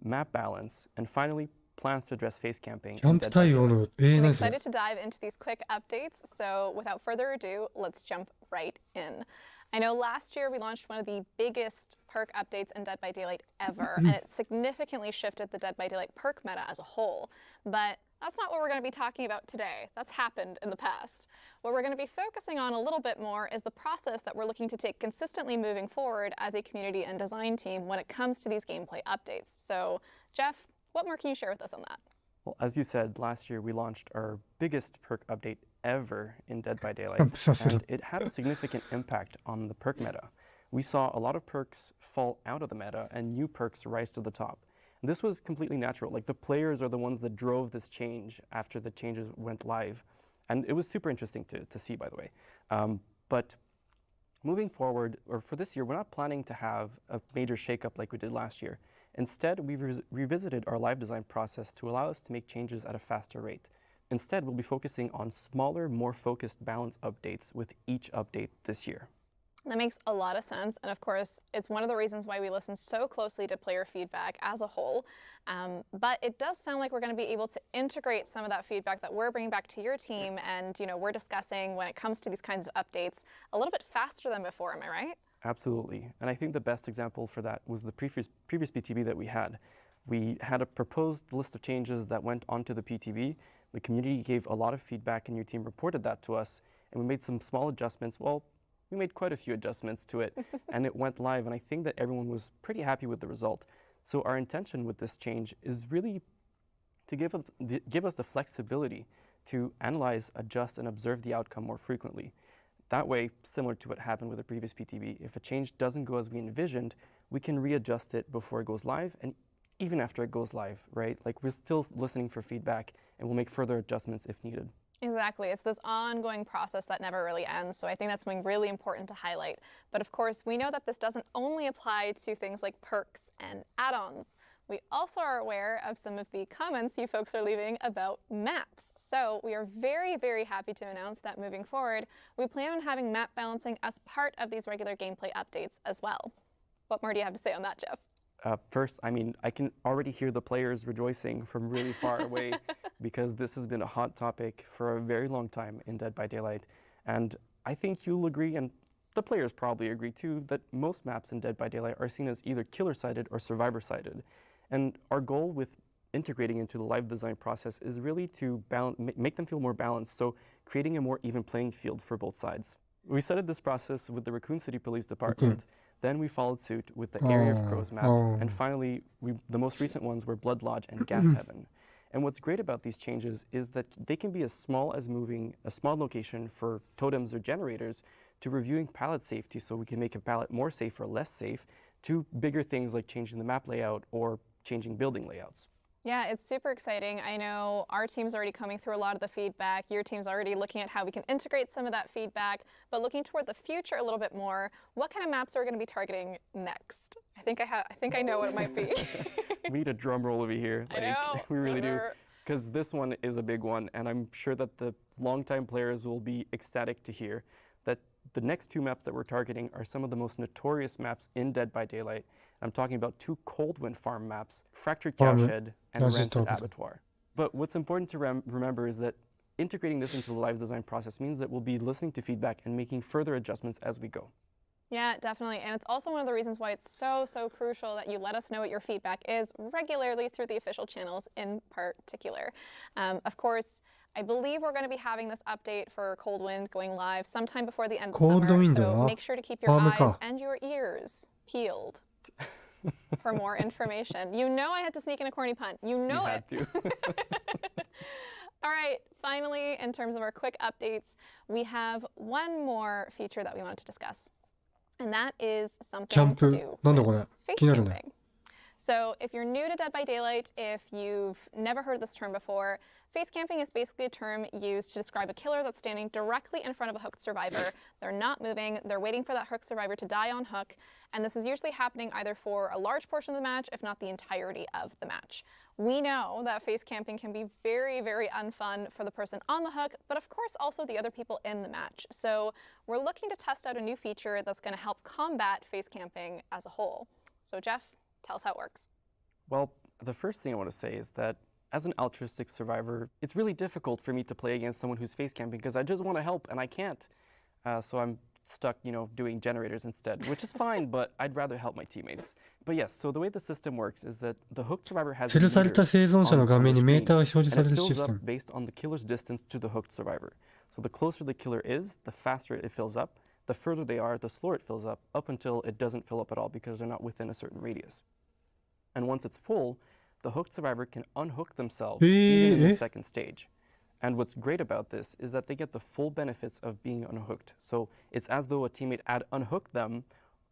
map balance, and finally, plans to address face camping. I'm excited to dive into these quick updates, so without further ado, let's jump right in. I know last year we launched one of the biggest perk updates in Dead by Daylight ever, and it significantly shifted the Dead by Daylight perk meta as a whole. But that's not what we're going to be talking about today. That's happened in the past. What we're going to be focusing on a little bit more is the process that we're looking to take consistently moving forward as a community and design team when it comes to these gameplay updates. So, Jeff, what more can you share with us on that? Well, as you said, last year we launched our biggest perk update ever in Dead by Daylight, and it had a significant impact on the perk meta. We saw a lot of perks fall out of the meta and new perks rise to the top. And this was completely natural. Like, the players are the ones that drove this change after the changes went live. And it was super interesting to see, by the way. But moving forward, or for this year, we're not planning to have a major shakeup like we did last year. Instead, we've revisited our live design process to allow us to make changes at a faster rate. Instead, we'll be focusing on smaller, more focused balance updates with each update this year. That makes a lot of sense, and of course, it's one of the reasons why we listen so closely to player feedback as a whole. But it does sound like we're going to be able to integrate some of that feedback that we're bringing back to your team, and we're discussing when it comes to these kinds of updates a little bit faster than before. Am I right? Absolutely, and I think the best example for that was the previous PTB that we had. We had a proposed list of changes that went onto the PTB. The community gave a lot of feedback, and your team reported that to us, and we made some small adjustments. Well, we made quite a few adjustments to it, and it went live, and I think that everyone was pretty happy with the result. So our intention with this change is really to give us the flexibility to analyze, adjust, and observe the outcome more frequently. That way, similar to what happened with the previous PTB, if a change doesn't go as we envisioned, we can readjust it before it goes live, and even after it goes live, right? Like, we're still listening for feedback, and we'll make further adjustments if needed. Exactly. It's this ongoing process that never really ends, so I think that's something really important to highlight. But of course, we know that this doesn't only apply to things like perks and add-ons. We also are aware of some of the comments you folks are leaving about maps. So we are very happy to announce that moving forward, we plan on having map balancing as part of these regular gameplay updates as well. What more do you have to say on that, Jeff? First, I mean, I can already hear the players rejoicing from really far away because this has been a hot topic for a very long time in Dead by Daylight. And I think you'll agree, and the players probably agree too, that most maps in Dead by Daylight are seen as either killer-sided or survivor-sided. And our goal with integrating into the live design process is really to make them feel more balanced, so creating a more even playing field for both sides. We started this process with the Raccoon City Police Department. Then we followed suit with the Area of Crows map, and finally, the most recent ones were Blood Lodge and Gas Heaven. And what's great about these changes is that they can be as small as moving a small location for totems or generators to reviewing pallet safety so we can make a pallet more safe or less safe, to bigger things like changing the map layout or changing building layouts. Yeah, it's super exciting. I know our team's already combing through a lot of the feedback. Your team's already looking at how we can integrate some of that feedback. But looking toward the future a little bit more, what kind of maps are we going to be targeting next? I think I know what it might be. We need a drum roll over here. I know. We really do. Because this one is a big one, and I'm sure that the longtime players will be ecstatic to hear that the next 2 maps that we're targeting are some of the most notorious maps in Dead by Daylight. I'm talking about 2 Coldwind farm maps, Fractured Cowshed and Rancid Abattoir. But what's important to remember is that integrating this into the live design process means that we'll be listening to feedback and making further adjustments as we go. Yeah, definitely. And it's also one of the reasons why it's so crucial that you let us know what your feedback is regularly through the official channels in particular. Of course, I believe we're going to be having this update for Coldwind going live sometime before the end of summer, so make sure to keep your eyes and your ears peeled for more information. You know I had to sneak in a corny pun. You know it. You had to. All right, finally, in terms of our quick updates, we have one more feature that we wanted to discuss, and that is something to do with face camping. So if you're new to Dead by Daylight, if you've never heard this term before, face camping is basically a term used to describe a killer that's standing directly in front of a hooked survivor. They're not moving, they're waiting for that hooked survivor to die on hook, and this is usually happening either for a large portion of the match, if not the entirety of the match. We know that face camping can be very, very unfun for the person on the hook, but of course also the other people in the match. So we're looking to test out a new feature that's going to help combat face camping as a whole. So Jeff, tell us how it works. Well, the first thing I want to say is that as an altruistic survivor, it's really difficult for me to play against someone who's face camping because I just want to help and I can't. So I'm stuck, doing generators instead, which is fine, but I'd rather help my teammates. But yes, so the way the system works is that the hooked survivor has a meter on the screen, and it fills up based on the killer's distance to the hooked survivor. So the closer the killer is, the faster it fills up. The further they are, the slower it fills up until it doesn't fill up at all because they're not within a certain radius. And once it's full, the hooked survivor can unhook themselves even in the second stage. And what's great about this is that they get the full benefits of being unhooked. So it's as though a teammate had unhooked them,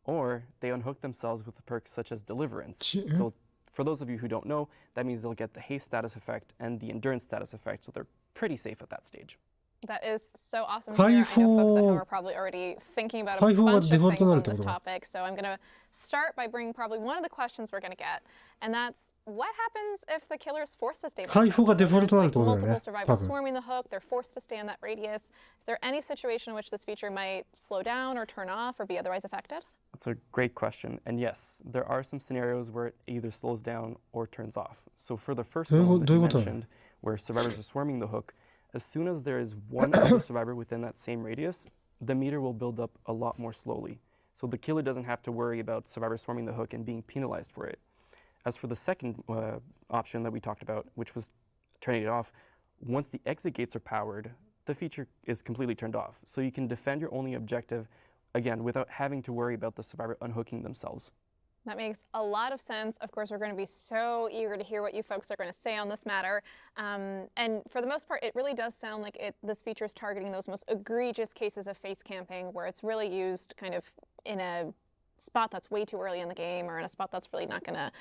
or they unhook themselves with perks such as Deliverance. So for those of you who don't know, that means they'll get the haste status effect and the endurance status effect, so they're pretty safe at that stage. That is so awesome to hear. I know folks at home are probably already thinking about a bunch of things on this topic, so I'm going to start by bringing probably one of the questions we're going to get, and that's what happens if the killer is forced to stay behind? So multiple survivors swarming the hook, they're forced to stay in that radius. Is there any situation in which this feature might slow down or turn off or be otherwise affected? That's a great question, and yes, there are some scenarios where it either slows down or turns off. So for the first one that you mentioned, where survivors are swarming the hook, as soon as there is one other survivor within that same radius, the meter will build up a lot more slowly. So the killer doesn't have to worry about survivors swarming the hook and being penalized for it. As for the second option that we talked about, which was turning it off, once the exit gates are powered, the feature is completely turned off. So you can defend your only objective, again, without having to worry about the survivor unhooking themselves. That makes a lot of sense. Of course, we're going to be so eager to hear what you folks are going to say on this matter. And for the most part, it really does sound like this feature is targeting those most egregious cases of face camping, where it's really used kind of in a spot that's way too early in the game, or in a spot that's really not going to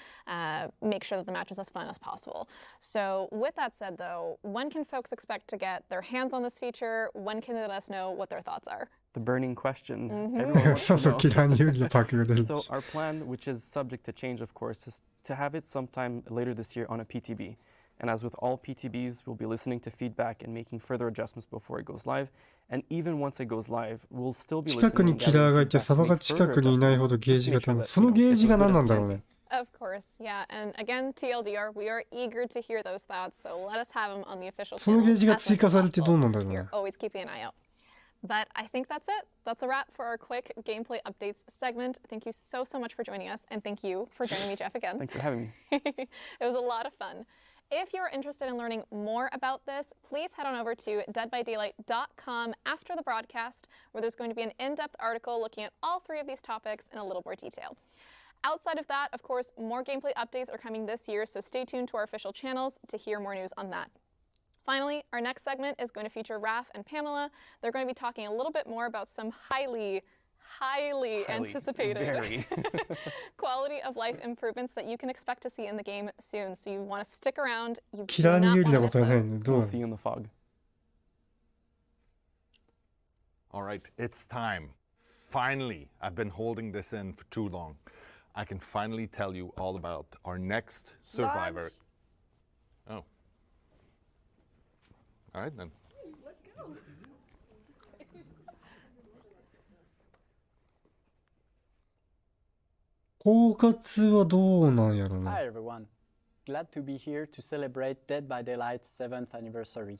make sure that the match is as fun as possible. So with that said, though, when can folks expect to get their hands on this feature? When can they let us know what their thoughts are? The burning question. Everyone wants to know. So our plan, which is subject to change, of course, is to have it sometime later this year on a PTB. And as with all PTBs, we'll be listening to feedback and making further adjustments before it goes live. And even once it goes live, we'll still be listening and gathering feedback to make further adjustments. Of course, yeah. And again, TLDR, we are eager to hear those thoughts, so let us have them on the official channel. We're always keeping an eye out. But I think that's it. That's a wrap for our quick gameplay updates segment. Thank you so much for joining us, and thank you for joining me, Jeff, again. Thanks for having me. It was a lot of fun. If you're interested in learning more about this, please head on over to deadbydaylight.com after the broadcast, where there's going to be an in-depth article looking at all three of these topics in a little more detail. Outside of that, of course, more gameplay updates are coming this year, so stay tuned to our official channels to hear more news on that. Finally, our next segment is going to feature Raph and Pamela. They're going to be talking a little bit more about some highly anticipated quality of life improvements that you can expect to see in the game soon. So you want to stick around. You do not want to miss this. We'll see you in the fog. All right, it's time. Finally, I've been holding this in for too long. I can finally tell you all about our next survivor. Oh. All right then. Let's go. Hi everyone, glad to be here to celebrate Dead by Daylight's 7th anniversary.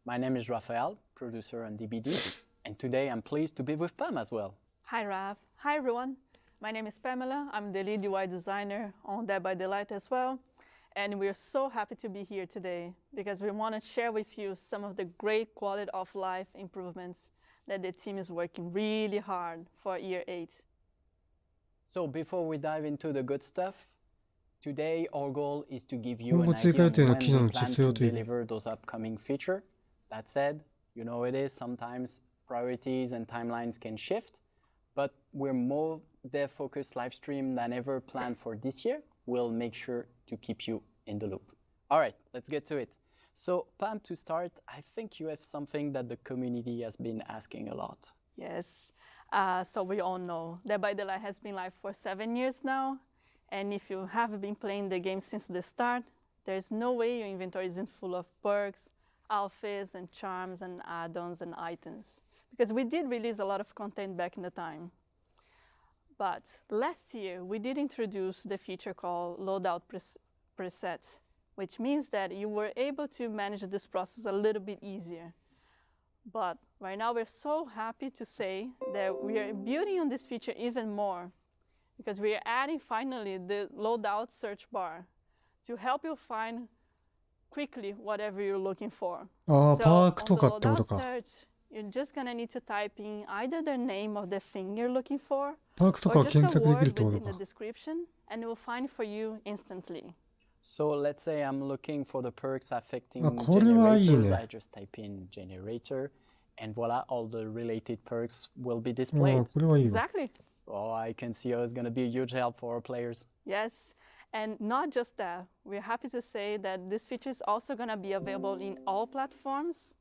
My name is Raphael, producer on DBD, and today I'm pleased to be with Pam as well. Hi Raph, hi everyone. My name is Pamela, I'm the lead UI designer on Dead by Daylight as well, and we're so happy to be here today because we want to share with you some of the great quality of life improvements that the team is working really hard for year 8. So before we dive into the good stuff, today our goal is to give you an idea on when we plan to deliver those upcoming features. That said, you know it is, sometimes priorities and timelines can shift, but we're more dev-focused live stream than ever planned for this year. We'll make sure to keep you in the loop. All right, let's get to it. So Pam, to start, I think you have something that the community has been asking a lot. Yes. So we all know Dead by Daylight has been live for 7 years now, and if you have been playing the game since the start, There's no way your inventory isn't full of perks, outfits, and charms, and add-ons and items. Because we did release a lot of content back in the time. But last year, we did introduce the feature called Loadout Presets, which means that you were able to manage this process a little bit easier. But right now, we're so happy to say that we are building on this feature even more, because we are adding finally the loadout search bar to help you find quickly whatever you're looking for. So on the loadout search, you're just gonna need to type in either the name of the thing you're looking for, or just a word within the description, and it will find for you instantly. So let's say I'm looking for the perks affecting generators. I just type in generator, and voila, all the related perks will be displayed. Exactly. Oh, I can see how it's going to be a huge help for our players. Yes, and not just that. We're happy to say that this feature is also going to be available in all platforms,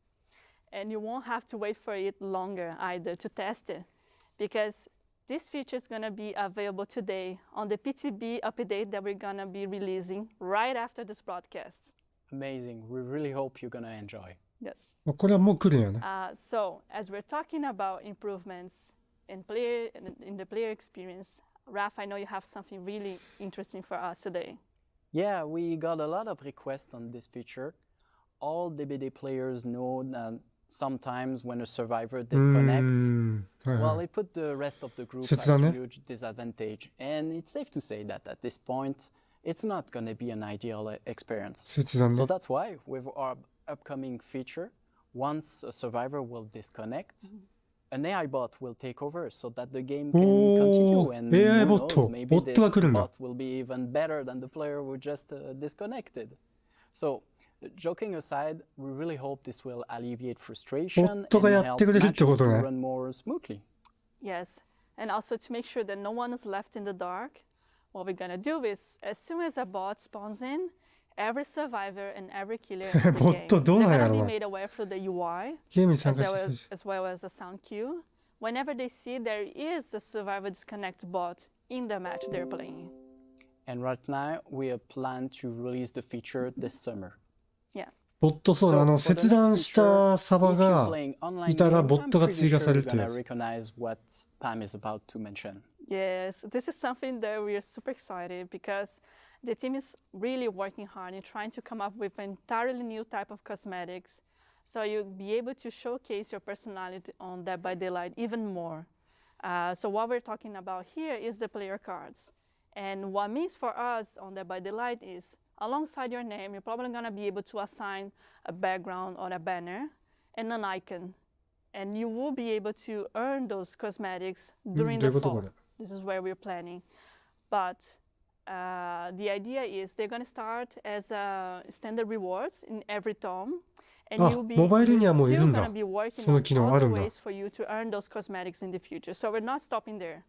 and you won't have to wait for it longer either to test it, because this feature is going to be available today on the PTB update that we're going to be releasing right after this broadcast. Amazing. We really hope you're going to enjoy. Yes. So, as we're talking about improvements in the player experience, Raph, I know you have something really interesting for us today. Yeah, we got a lot of requests on this feature. All DBD players know that sometimes when a survivor disconnects, well, it put the rest of the group at a huge disadvantage. And it's safe to say that at this point, it's not going to be an ideal experience. So that's why with our upcoming feature, once a survivor will disconnect, an AI bot will take over so that the game can continue. And who knows, maybe this bot will be even better than the player who just disconnected. So, joking aside, we really hope this will alleviate frustration and help matches to run more smoothly. Yes, and also to make sure that no one is left in the dark, what we're gonna do is, as soon as a bot spawns in, every survivor and every killer in the game, they're gonna be made aware through the UI, as well as a sound cue, whenever they see there is a survivor disconnect bot in the match they're playing. And right now, we plan to release the feature this summer. Yeah. ボット、そう、切断したサバがいたらボットが追加されるというやつ。Yes, this is something that we are super excited because the team is really working hard in trying to come up with an entirely new type of cosmetics, so you'll be able to showcase your personality on Dead by Daylight even more. So what we're talking about here is the player cards. And what means for us on Dead by Daylight is, alongside your name, you're probably going to be able to assign a background or a banner and an icon. And you will be able to earn those cosmetics during the fall. This is where we're planning. But the idea is they're going to start as standard rewards in every tome. And you'll be still going to be working on other ways for you to earn those cosmetics in the future. So we're not stopping there.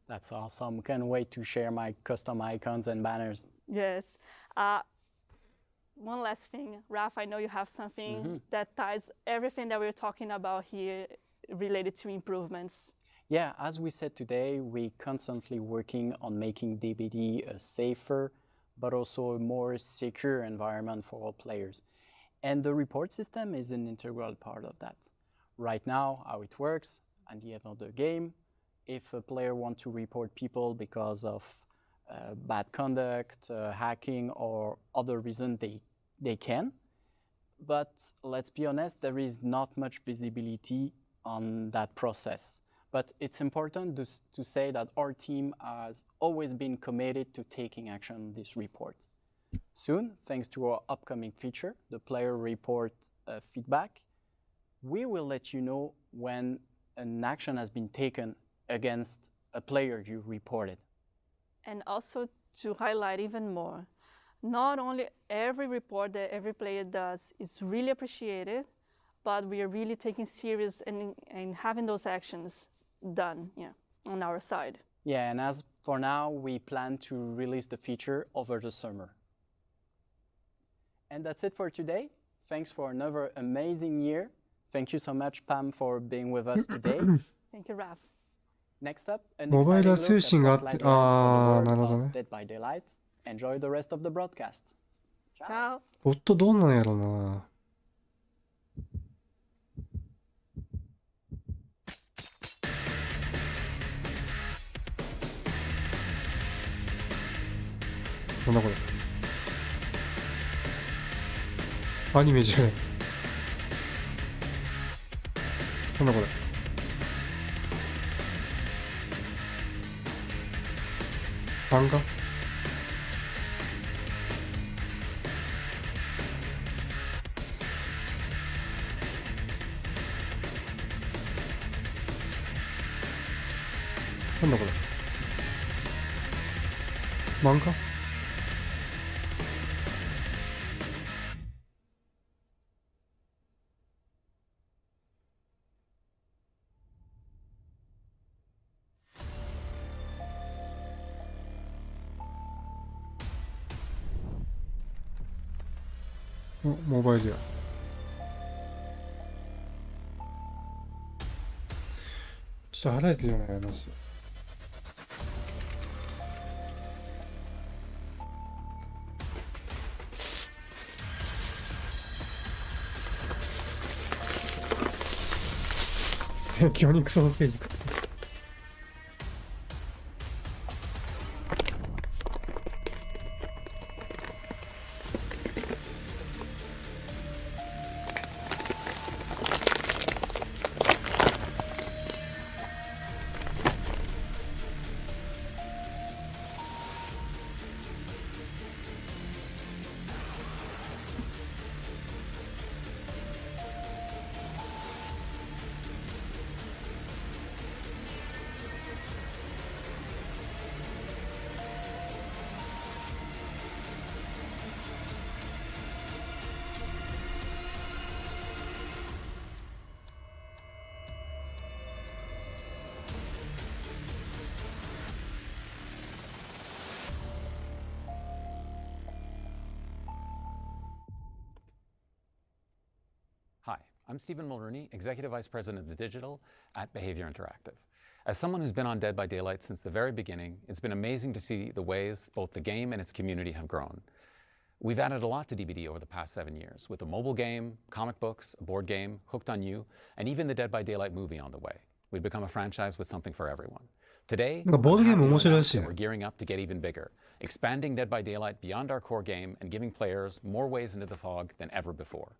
That's awesome. Can't wait to share my custom icons and banners. Yes. One last thing, Raph, I know you have something that ties everything that we're talking about here related to improvements. Yeah, as we said today, we're constantly working on making DBD a safer, but also a more secure environment for all players. And the report system is an integral part of that. Right now, how it works, at the end of the game, if a player wants to report people because of bad conduct, hacking, or other reason, they can. But let's be honest, there is not much visibility on that process. But it's important to say that our team has always been committed to taking action on this report. Soon, thanks to our upcoming feature, the player report feedback, we will let you know when an action has been taken against a player you reported. And also to highlight even more, not only every report that every player does is really appreciated, but we are really taking serious and having those actions done on our side. Yeah, and as for now, we plan to release the feature over the summer. And that's it for today. Thanks for another amazing year. Thank you so much, Pam, for being with us today. Thank you, Raph. Next up, an モバイル通信があって、なるほどね。 Dead by Daylight. Enjoy the rest of the broadcast. Ciao. ボットどんなんやろな。なんだこれ。アニメじゃない。なんだこれ。漫画？なんだこれ。漫画？モバイルや。ちょっと腹減ってるよね、マジで。魚肉ソーセージか。Hi, I'm Stephen Mulrooney, Executive Vice President of Digital at Behavior Interactive. As someone who's been on Dead by Daylight since the very beginning, it's been amazing to see the ways both the game and its community have grown. We've added a lot to DBD over the past 7 years, with a mobile game, comic books, a board game, Hooked on You, and even the Dead by Daylight movie on the way. We've become a franchise with something for everyone. Today, we're gearing up to get even bigger, expanding Dead by Daylight beyond our core game and giving players more ways into the fog than ever before.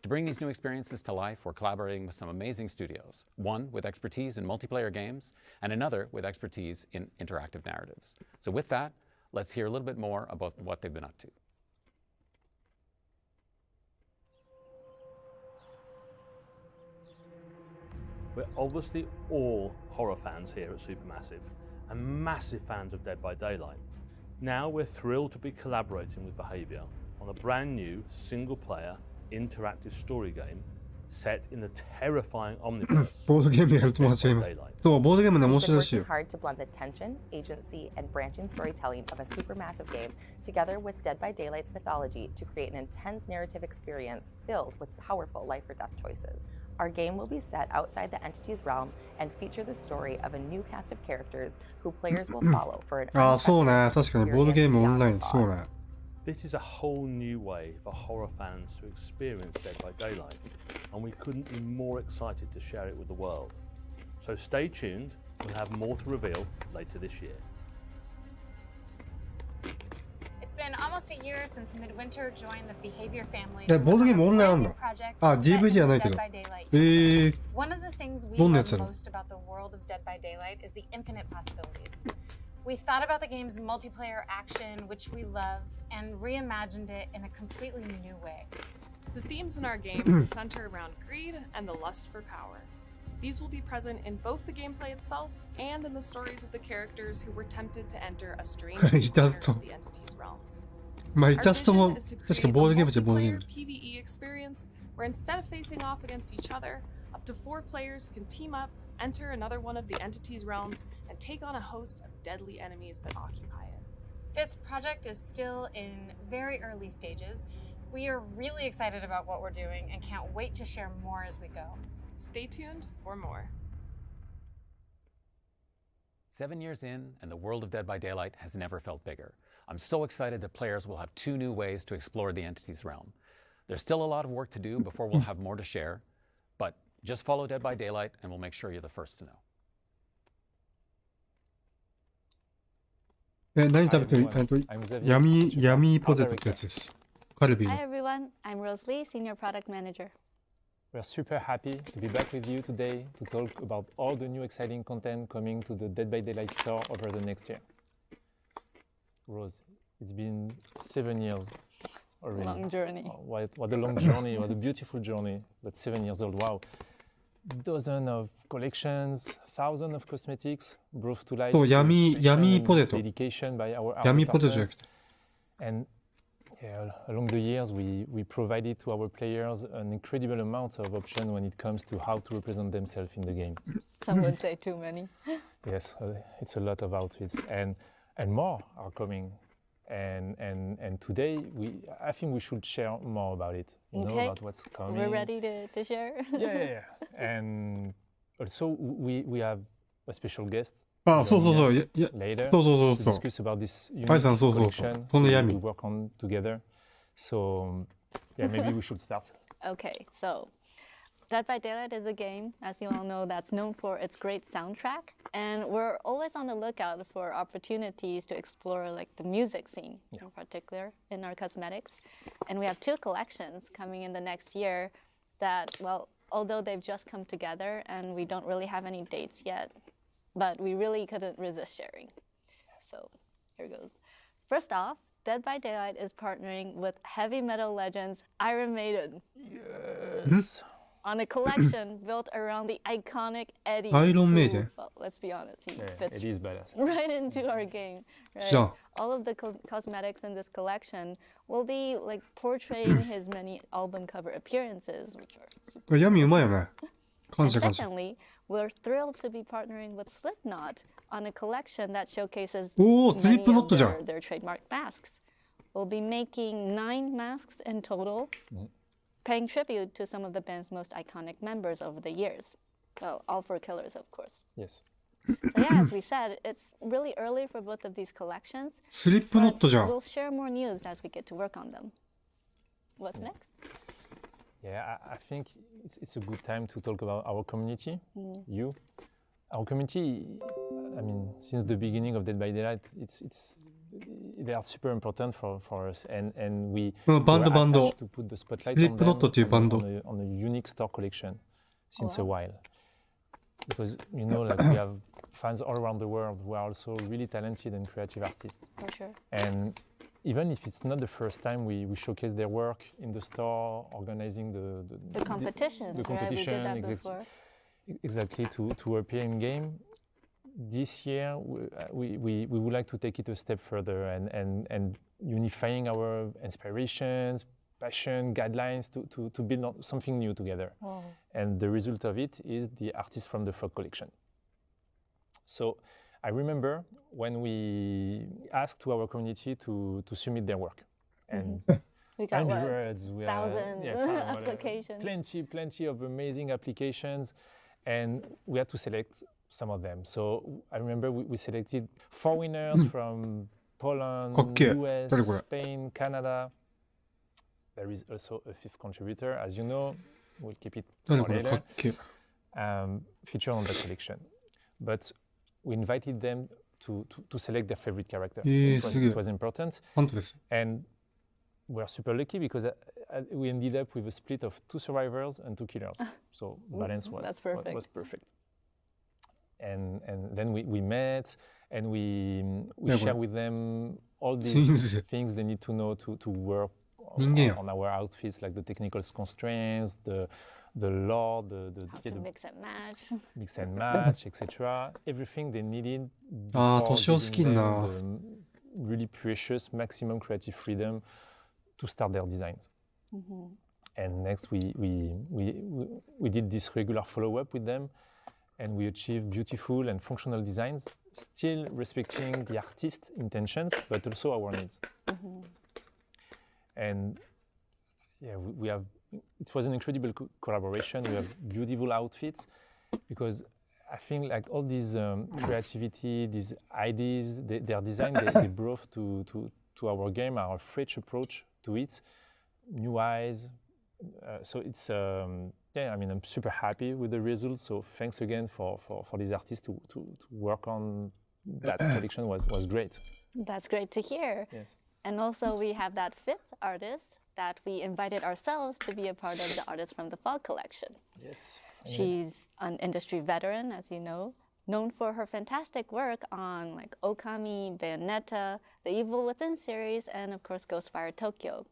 To bring these new experiences to life, we're collaborating with some amazing studios, one with expertise in multiplayer games, and another with expertise in interactive narratives. So with that, let's hear a little bit more about what they've been up to. We're obviously all horror fans here at Supermassive, and massive fans of Dead by Daylight. Now we're thrilled to be collaborating with Behavior on a brand new single-player interactive story game set in the terrifying omniverse. ボードゲームやる友達がいます。そう、ボードゲームね面白いしよ。 hard to blend the tension, agency, and branching storytelling of a supermassive game together with Dead by Daylight's mythology to create an intense narrative experience filled with powerful life or death choices. Our game will be set outside the entity's realm and feature the story of a new cast of characters who players will follow for an ああ、そうね。確かにボードゲームオンライン、そうね。 This is a whole new way for horror fans to experience Dead by Daylight, and we couldn't be more excited to share it with the world. So stay tuned, we'll have more to reveal later this year. It's been almost a year since Midwinter joined the Behavior family. ボードゲームオンラインあんの？あ、DVD はないけど。One of the things we love most about the world of Dead by Daylight is the infinite possibilities. We thought about the game's multiplayer action, which we love, and reimagined it in a completely new way. The themes in our game center around greed and the lust for power. These will be present in both the gameplay itself and in the stories of the characters who were tempted to enter a strange corner of the entity's realms. Our vision is to create a multiplayer PvE experience where instead of facing off against each other, up to 4 players can team up, enter another one of the entity's realms, and take on a host of deadly enemies that occupy it. This project is still in very early stages. We are really excited about what we're doing and can't wait to share more as we go. Stay tuned for more. 7 years in, and the world of Dead by Daylight has never felt bigger. I'm so excited that players will have 2 new ways to explore the entity's realm. There's still a lot of work to do before we'll have more to share, but just follow Dead by Daylight and we'll make sure you're the first to know. 何食べてる？闇ポテトってやつです。カルビーの。 Hi everyone, I'm Rosalie, Senior Product Manager. We're super happy to be back with you today to talk about all the new exciting content coming to the Dead by Daylight store over the next year. Rose, it's been 7 years already. Long journey. Oh, what a long journey, what a beautiful journey, but 7 years old, wow. Dozens of collections, thousands of cosmetics brought to life. そう、闇ポテト。 Dedication by our 闇ポテトじゃなくて。 And yeah, along the years, we provided to our players an incredible amount of options when it comes to how to represent themselves in the game. Some would say too many. Yes, it's a lot of outfits, and more are coming. And today, I think we should share more about it. You know, about what's coming. We're ready to share. Yeah. And also, we have a special guest. あ、そう。 Later to discuss about this unique collection we work on together. So, yeah, maybe we should start. Okay, so Dead by Daylight is a game, as you all know, that's known for its great soundtrack, and we're always on the lookout for opportunities to explore like the music scene in particular in our cosmetics. And we have 2 collections coming in the next year that, well, although they've just come together and we don't really have any dates yet, but we really couldn't resist sharing. So here goes. First off, Dead by Daylight is partnering with heavy metal legends Iron Maiden. Yes. On a collection built around the iconic Eddie. Iron Maiden. Well, let's be honest, he fits Eddie is badass. right into our game. Right? Sure. All of the cosmetics in this collection will be like portraying his many album cover appearances, which are super. 闇うまいよね。 And secondly, we're thrilled to be partnering with Slipknot on a collection that showcases many of their trademark masks. We'll be making 9 masks in total, paying tribute to some of the band's most iconic members over the years. Well, all 4 killers, of course. Yes. So yeah, as we said, it's really early for both of these collections. スリップノットじゃん。 We'll share more news as we get to work on them. What's next? Yeah, I think it's a good time to talk about our community, you. Our community, I mean, since the beginning of Dead by Daylight, they are super important for us, and we were attached to put the spotlight on them on a unique store collection since a while. Because, you know, like we have fans all around the world who are also really talented and creative artists. For sure. And even if it's not the first time we showcase their work in the store, organizing the competitions, right? We did that before. Exactly, to appear in game. This year, we would like to take it a step further and unifying our inspirations, passion, guidelines to build something new together. Wow. And the result of it is the artists from the Fog collection. So I remember when we asked to our community to submit their work. And we got hundreds, thousands applications. Plenty of amazing applications. And we had to select some of them. So I remember we selected 4 winners from Poland, US, Spain, Canada. There is also a 5th contributor, as you know. We'll keep it for later. Featured on the collection. But we invited them to select their favorite character. It was important. And we're super lucky because we ended up with a split of 2 survivors and 2 killers. So balance was perfect. And then we met and we shared with them all these things they need to know to work on our outfits, like the technical constraints, the lore, the mix and match, etc. Everything they needed before giving them the really precious maximum creative freedom to start their designs. And next we did this regular follow-up with them, and we achieved beautiful and functional designs, still respecting the artist's intentions, but also our needs. And yeah, it was an incredible collaboration. We have beautiful outfits because I think like all these creativity, these ideas, their design, they brought to our game our fresh approach to it, new eyes. So it's yeah, I mean, I'm super happy with the results. So thanks again for these artists to work on that collection was great. That's great to hear. Yes. And also we have that fifth artist that we invited ourselves to be a part of the Artists from the Fog collection. Yes. She's an industry veteran, as you know, known for her fantastic work on like Okami, Bayonetta, the Evil Within series, and of course Ghostwire Tokyo.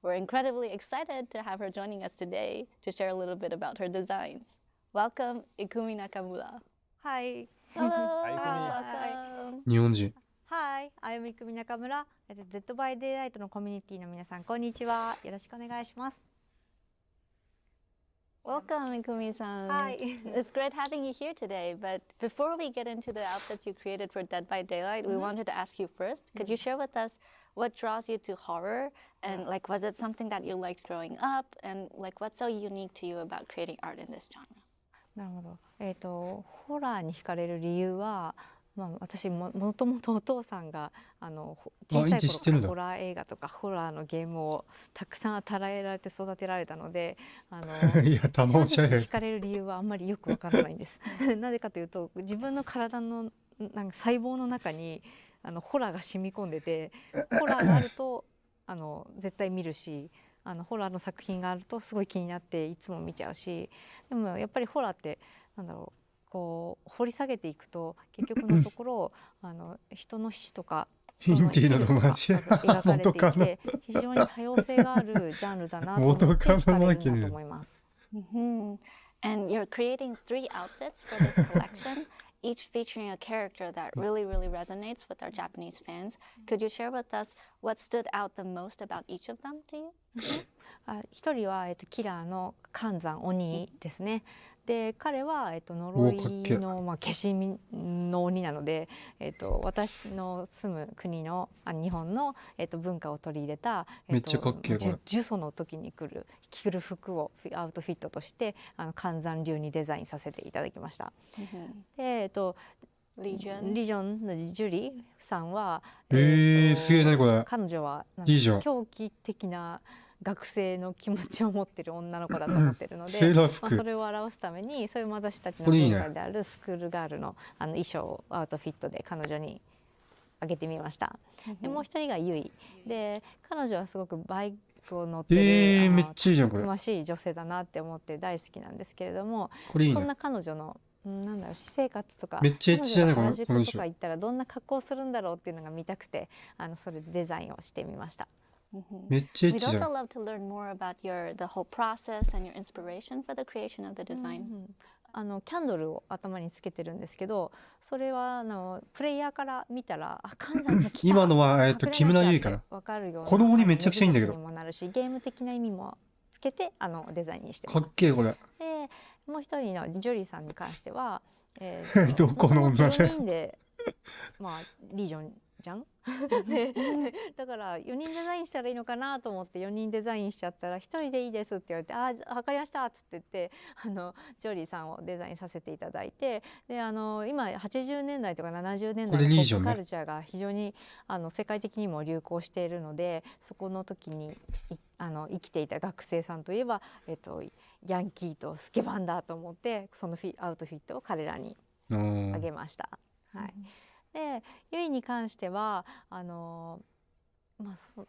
We're incredibly excited to have her joining us today to share a little bit about her designs. Welcome, Ikumi Nakamura. Hi. Hello. Hi. Welcome. 日本人。Hi, I'm Ikumi Nakamura. Z by Daylight のコミュニティの皆さん、こんにちは。よろしくお願いします。Welcome, Ikumi-san. Hi. It's great having you here today. But before we get into the outfits you created for Dead by Daylight, we wanted to ask you first. Could you share with us what draws you to horror? And like, was it something that you liked growing up? And like, what's so unique to you about creating art in this genre? なるほど。ホラーに惹かれる理由は、私もともとお父さんが小さい頃からホラー映画とかホラーのゲームをたくさん与えられて育てられたので、いや楽しい。惹かれる理由はあんまりよくわからないんです。なぜかというと、自分の体のなんか細胞の中にホラーが染み込んでて、ホラーがあると絶対見るし、ホラーの作品があるとすごい気になっていつも見ちゃうし、でもやっぱりホラーってなんだろう。こう掘り下げていくと結局のところ人の死とかインティの友達描かれていて非常に多様性があるジャンルだなと思って惹かれるなと思います。And you're creating 3 outfits for this collection, each featuring a character that really resonates with our Japanese fans. Could you share with us what stood out the most about each of them to you? 一人はキラーの寒山鬼ですね。で彼は呪いの消しの鬼なので、私の住む国の日本の文化を取り入れためっちゃかっけえこれ。呪詛の時に着る服をアウトフィットとして寒山流にデザインさせていただきました。でリジョンのジュリさんはすげえねこれ。彼女は狂気的な学生の気持ちを持っている女の子だと思っているので、それを表すためにそういう私たちの文化であるスクールガールの衣装をアウトフィットで彼女にあげてみました。でもう一人がユイで、彼女はすごくバイクを乗ってるたくましい女性だなって思って大好きなんですけれども、そんな彼女のなんだろう私生活とかめっちゃエッチじゃない原宿とか行ったらどんな格好をするんだろうっていうのが見たくてそれでデザインをしてみました。We'd also love to learn more about the whole process and your inspiration for the creation of the design. キャンドルを頭につけてるんですけど、それはプレイヤーから見たら寒山が来た今のは木村優衣かな。分かるような子供にめちゃくちゃいいんだけど。にもなるしゲーム的な意味もつけてデザインにしてます。かっけえこれ。でもう一人のジョリーさんに関しては、どこの女4人でリージョンじゃんでだから4人デザインしたらいいのかなと思って4人デザインしちゃったら1人でいいですって言われて分かりましたっつって言ってジョリーさんをデザインさせていただいてで今80年代とか70年代のポップカルチャーが非常に世界的にも流行しているのでそこの時に生きていた学生さんといえば、ヤンキーとスケバンだと思ってそのアウトフィットを彼らにあげました。はいでユイに関しては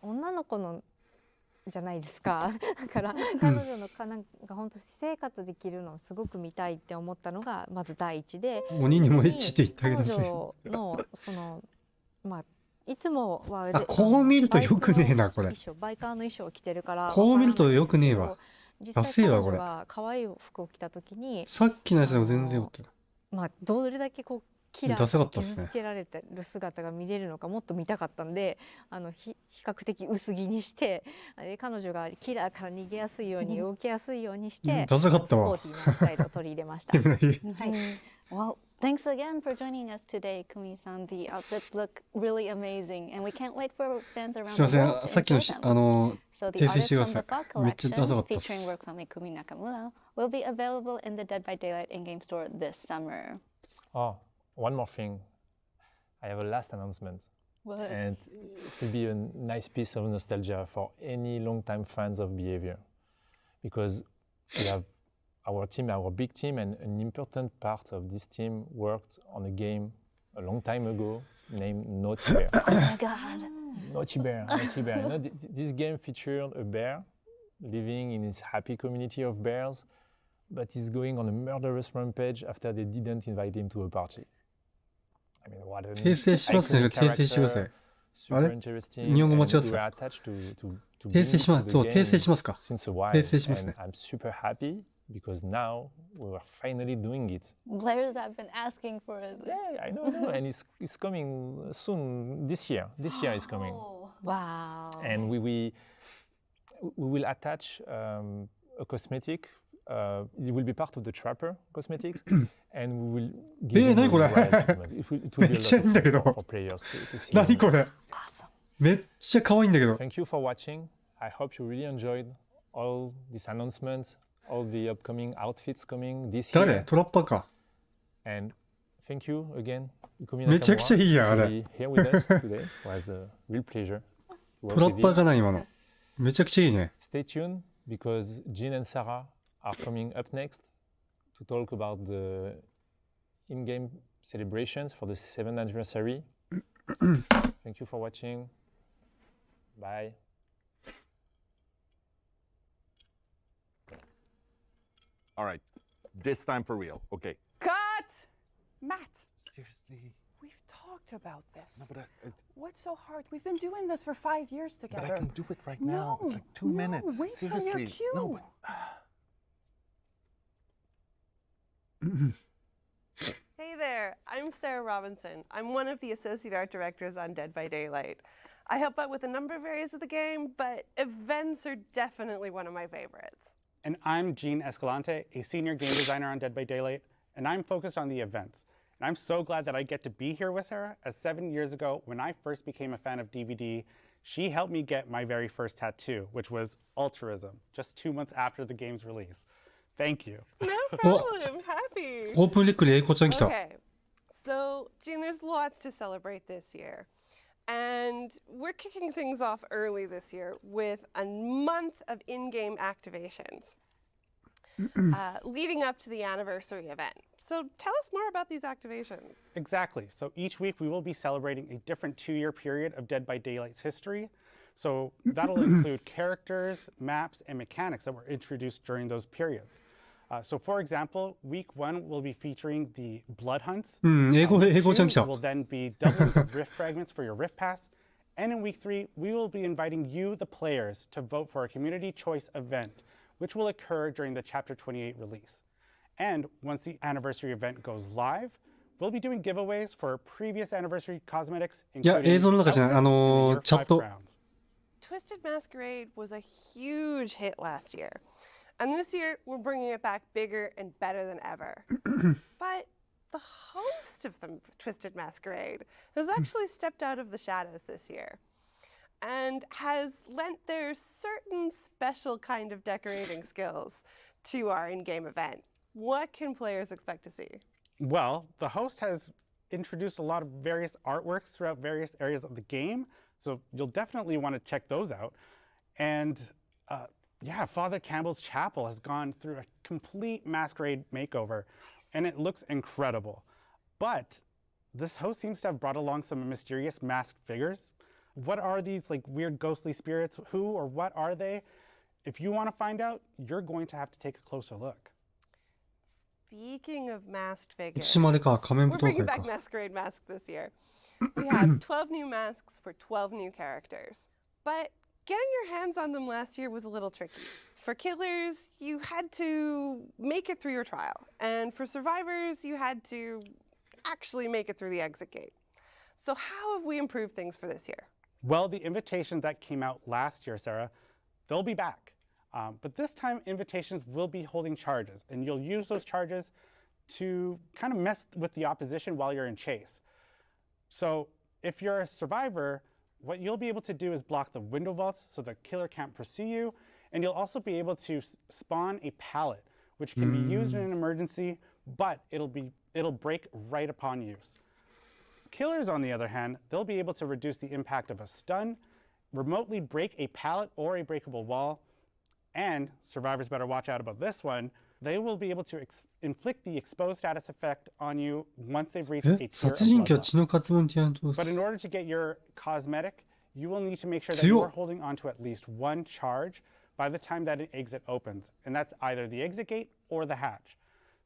女の子のじゃないですかだから彼女のなんか本当私生活できるのをすごく見たいって思ったのがまず第一で鬼にもエッチって言ってあげなさい。彼女のいつもはこう見るとよくねえなこれ。バイカーの衣装を着てるからこう見るとよくねえわ。ダセえわこれ。可愛い服を着た時にさっきのやつでも全然 OK だ。どれだけキラーに傷つけられてる姿が見れるのかもっと見たかったんで比較的薄着にして彼女がキラーから逃げやすいように動きやすいようにしてダサかったわ。スポーティーなスタイルを取り入れました。Well, thanks again for joining us today, Kumi-san. The outfits look really amazing, and we can't wait for fans around the world to enjoy them. So the Artists from the Fog collection, featuring work from Ikumi Nakamura, will be available in the Dead by Daylight in-game store this summer. Oh, one more thing. I have a last announcement. What? And it will be a nice piece of nostalgia for any long-time fans of Behavior. Because we have our team, our big team, and an important part of this team worked on a game a long time ago named Naughty Bear. Oh my god. Naughty Bear, Naughty Bear. You know, this game featured a bear living in his happy community of bears, but he's going on a murderous rampage after they didn't invite him to a party. I mean, what an 訂正しますね。訂正してください。あれ？日本語間違ってた。訂正します。そう、訂正しますか。訂正しますね。I'm super happy because now we are finally doing it. Players have been asking for it. Yeah, I know, and it's coming soon. This year is coming. Wow. And we will attach a cosmetic. It will be part of the Trapper cosmetics, and we will give them it will be a lot for players to see. 何これ？めっちゃ可愛いんだけど。Thank you for watching. I hope you really enjoyed all this announcement, all the upcoming outfits coming this year. 誰？トラッパーか。And thank you again. めちゃくちゃいいやん、あれ。Here with us today was a real pleasure. トラッパーかな今の。めちゃくちゃいいね。Stay tuned because Jean and Sarah are coming up next to talk about the in-game celebrations for the 7th anniversary. Thank you for watching. Bye. All right, this time for real. Okay. Cut! Matt, Seriously? we've talked about this. No, but What's so hard? We've been doing this for 5 years together. But I can do it right now. It's like 2 minutes. Wait Seriously. for your cue. No, but... Hey there, I'm Sarah Robinson. I'm one of the associate art directors on Dead by Daylight. I help out with a number of areas of the game, but events are definitely one of my favorites. And I'm Gene Escalante, a senior game designer on Dead by Daylight, and I'm focused on the events. And I'm so glad that I get to be here with Sarah, as 7 years ago, when I first became a fan of DVD, she helped me get my very first tattoo, which was altruism, just 2 months after the game's release. Thank you. No problem. Happy. オープンレックに英子ちゃん来た。Okay. So, Gene, there's lots to celebrate this year. And we're kicking things off early this year with a month of in-game activations leading up to the anniversary event. So tell us more about these activations. Exactly. So each week we will be celebrating a different 2-year period of Dead by Daylight's history. So that'll include characters, maps, and mechanics that were introduced during those periods. So for example, week 1 will be featuring the blood hunts. Week 2 will then be doubling the rift fragments for your rift pass. And in week 3, we will be inviting you, the players, to vote for a community choice event, which will occur during the Chapter 28 release. And once the anniversary event goes live, we'll be doing giveaways for previous anniversary cosmetics, including outfits and the year 5 crowns. Twisted Masquerade was a huge hit last year. And this year, we're bringing it back bigger and better than ever. But the host of the Twisted Masquerade has actually stepped out of the shadows this year and has lent their certain special kind of decorating skills to our in-game event. What can players expect to see? Well, the host has introduced a lot of various artworks throughout various areas of the game, so you'll definitely want to check those out. And yeah, Father Campbell's Chapel has gone through a complete masquerade makeover, and it looks incredible. But this host seems to have brought along some mysterious masked figures. What are these like weird ghostly spirits? Who or what are they? If you want to find out, you're going to have to take a closer look. Speaking of masked figures, までか、仮面舞 we're 踏 bringing 会 back か。 Masquerade Mask this year. We have 12 new masks for 12 new characters. But getting your hands on them last year was a little tricky. For killers, you had to make it through your trial. And for survivors, you had to actually make it through the exit gate. So how have we improved things for this year? Well, the invitations that came out last year, Sarah, they'll be back. But this time, invitations will be holding charges, and you'll use those charges to kind of mess with the opposition while you're in chase. So if you're a survivor, what you'll be able to do is block the window vaults so the killer can't pursue you, and you'll also be able to spawn a pallet, which can be used in an emergency, but it'll be it'll break right upon use. Killers, on the other hand, they'll be able to reduce the impact of a stun, remotely break a pallet or a breakable wall, and survivors better watch out about this one, they will be able to inflict the exposed status effect on you once they've reached a tier of bloodlust. But in order to get your cosmetic, you will need to make sure that you are holding onto at least one charge by the time that an exit opens, and that's either the exit gate or the hatch.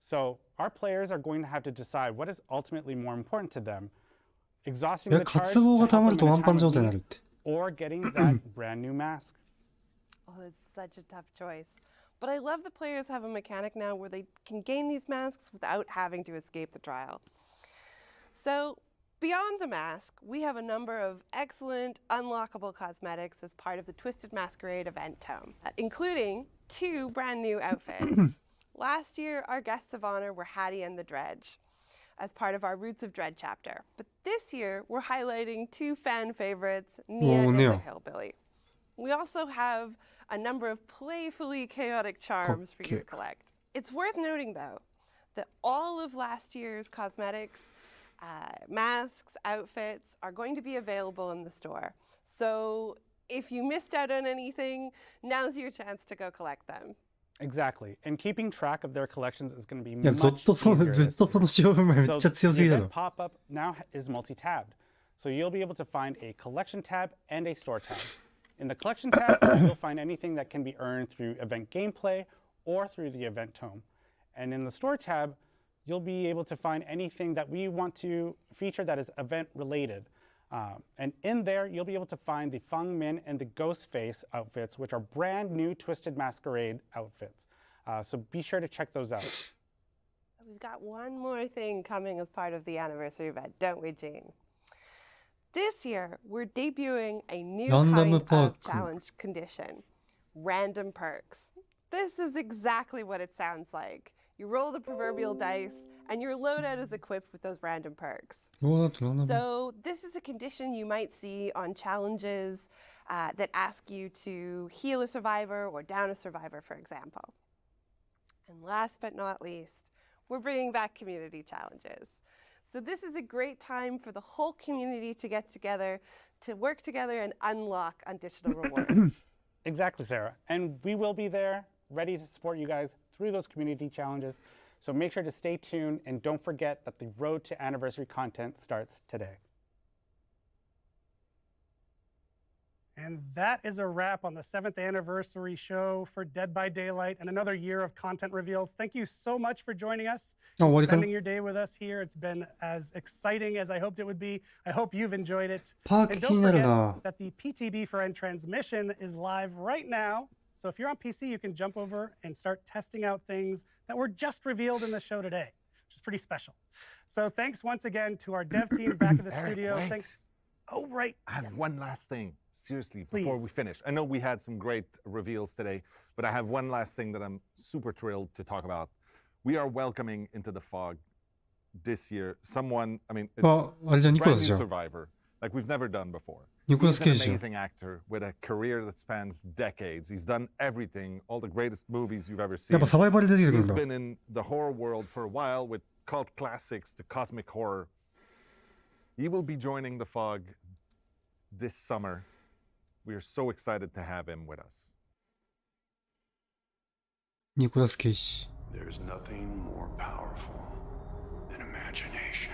So our players are going to have to decide what is ultimately more important to them, exhausting the charge to help them in a time of need, or getting that brand new mask. Oh, it's such a tough choice. But I love the players have a mechanic now where they can gain these masks without having to escape the trial. So beyond the mask, we have a number of excellent unlockable cosmetics as part of the Twisted Masquerade event tome, including 2 brand new outfits. Last year, our guests of honor were Hattie and the Dredge as part of our Roots of Dread chapter. But this year, we're highlighting 2 fan favorites, Nia and the Hillbilly. We also have a number of playfully chaotic charms for you to collect. It's worth noting, though, that all of last year's cosmetics, masks, outfits are going to be available in the store. So if you missed out on anything, now's your chance to go collect them. Exactly, and keeping track of their collections is going to be much easier. So the event pop-up now is multi-tabbed. So you'll be able to find a collection tab and a store tab. In the collection tab, you'll find anything that can be earned through event gameplay or through the event tome. And in the store tab, you'll be able to find anything that we want to feature that is event related. And in there, you'll be able to find the Feng Min and the Ghostface outfits, which are brand new Twisted Masquerade outfits. So be sure to check those out. We've got one more thing coming as part of the anniversary event, don't we, Jean? This year, we're debuting a new kind of challenge condition, random perks. This is exactly what it sounds like. You roll the proverbial dice, and your loadout is equipped with those random perks. So this is a condition you might see on challenges that ask you to heal a survivor or down a survivor, for example. And last but not least, we're bringing back community challenges. So this is a great time for the whole community to get together, to work together and unlock additional rewards. Exactly, Sarah. And we will be there, ready to support you guys through those community challenges. So make sure to stay tuned and don't forget that the road to anniversary content starts today. And that is a wrap on the 7th anniversary show for Dead by Daylight and another year of content reveals. Thank you so much for joining us, spending your day with us here. It's been as exciting as I hoped it would be. I hope you've enjoyed it. And don't forget that the PTB for End transmission is live right now. So if you're on PC, you can jump over and start testing out things that were just revealed in the show today, which is pretty special. So thanks once again to our dev team back at the studio. Wait. Thanks. Oh, right. I have one last thing, seriously, before we finish. I know we had some great reveals today, but I have one last thing that I'm super thrilled to talk about. We are welcoming into the fog this year someone, I mean, it's a brand new survivor, like we've never done before. He's an amazing actor with a career that spans decades. He's done everything, all the greatest movies you've ever seen. He's been in the horror world for a while with cult classics to cosmic horror. He will be joining the fog this summer. We are so excited to have him with us. Nicolas Cage. There's nothing more powerful than imagination.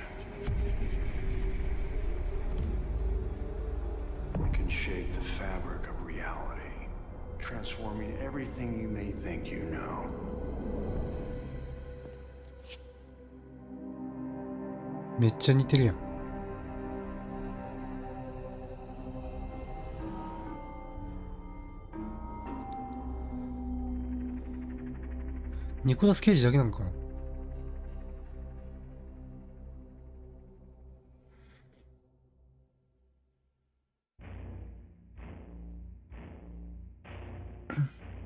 It can shape the fabric of reality, transforming everything you may think you know. Nicolas Cage だけなのかな。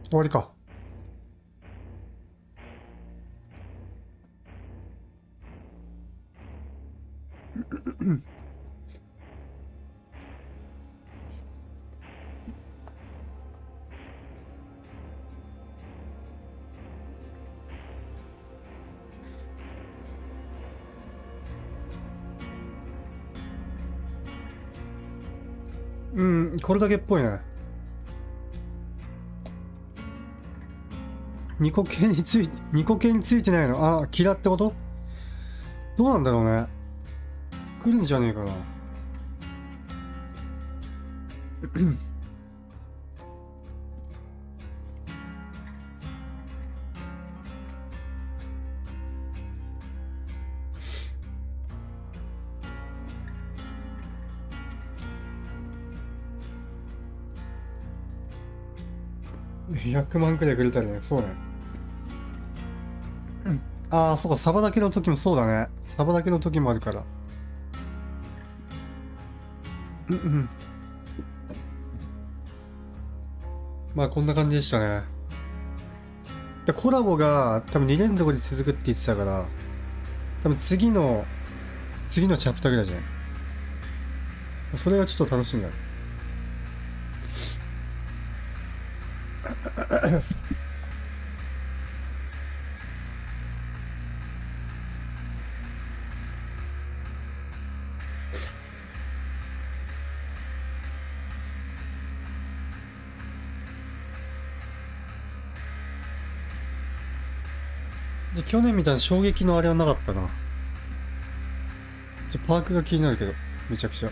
終わりか。うん、これだけっぽいね。2個系についてないの。あ、キラってこと？どうなんだろうね。来るんじゃねえかな。100万くらいくれたらね、そうね。ああ、そうか、サバだけの時もそうだね。サバだけの時もあるから。まあ、こんな感じでしたね。で、コラボが多分2連続で続くって言ってたから、多分次のチャプターぐらいじゃない。それがちょっと楽しみだね。じゃ去年みたいな衝撃のあれはなかったな。パークが気になるけど、めちゃくちゃ。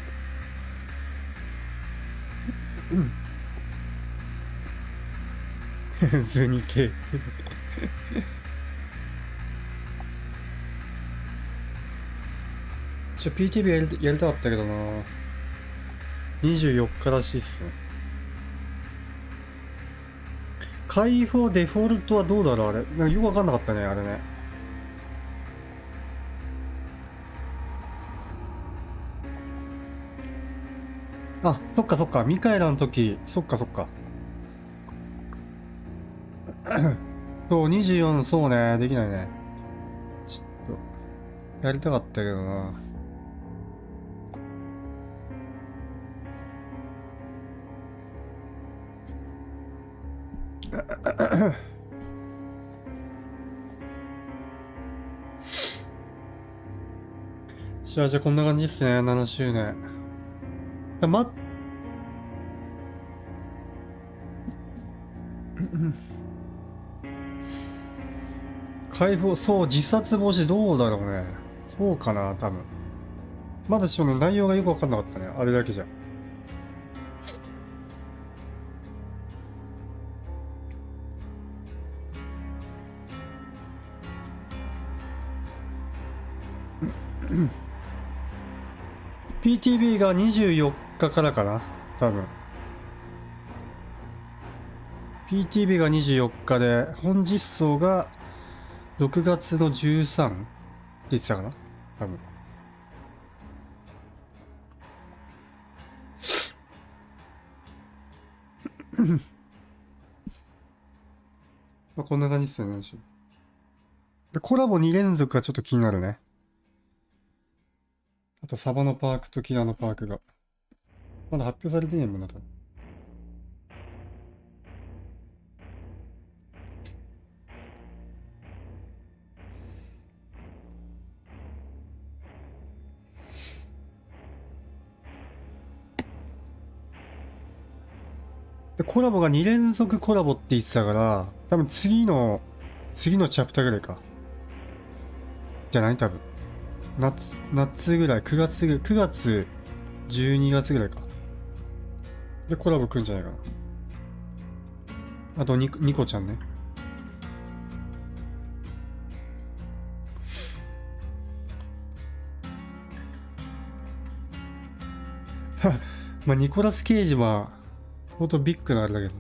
図に系PTB やりたかったけどな。24日らしいっすね。開放デフォルトはどうだろうあれ。なんかよくわかんなかったね、あれね。あ、そっかそっか。ミカエラの時、そっかそっか。そう、24、そうね、できないね。ちょっと、やりたかったけどな。じゃあこんな感じっすね、7周年。解放、そう、自殺防止どうだろうね。そうかな、多分。まだしもね、内容がよくわかんなかったね、あれだけじゃ。PTB が24日からかな、多分。PTB が24日で、本実装が6月の13って言ってたかな、多分。まあこんな感じっすよね。で、コラボ2連続がちょっと気になるね。あとサバのパークとキラのパークが。まだ発表されてねえもんな、多分。で、コラボが2連続コラボって言ってたから、多分次のチャプターぐらいか。じゃない多分。夏ぐらい、9月、12月ぐらいか。で、コラボ来るんじゃないかな。あとニコちゃんね。まあ、ニコラス・ケイジは、ほんとビッグなあれだけど。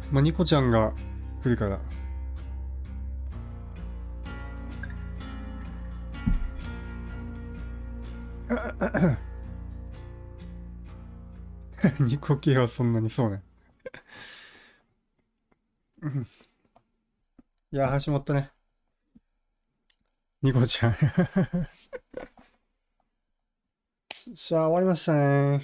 まあ、ニコちゃんが来るから。ニコ系はそんなにそうね。いや、始まったね。ニコちゃん。終わりましたね。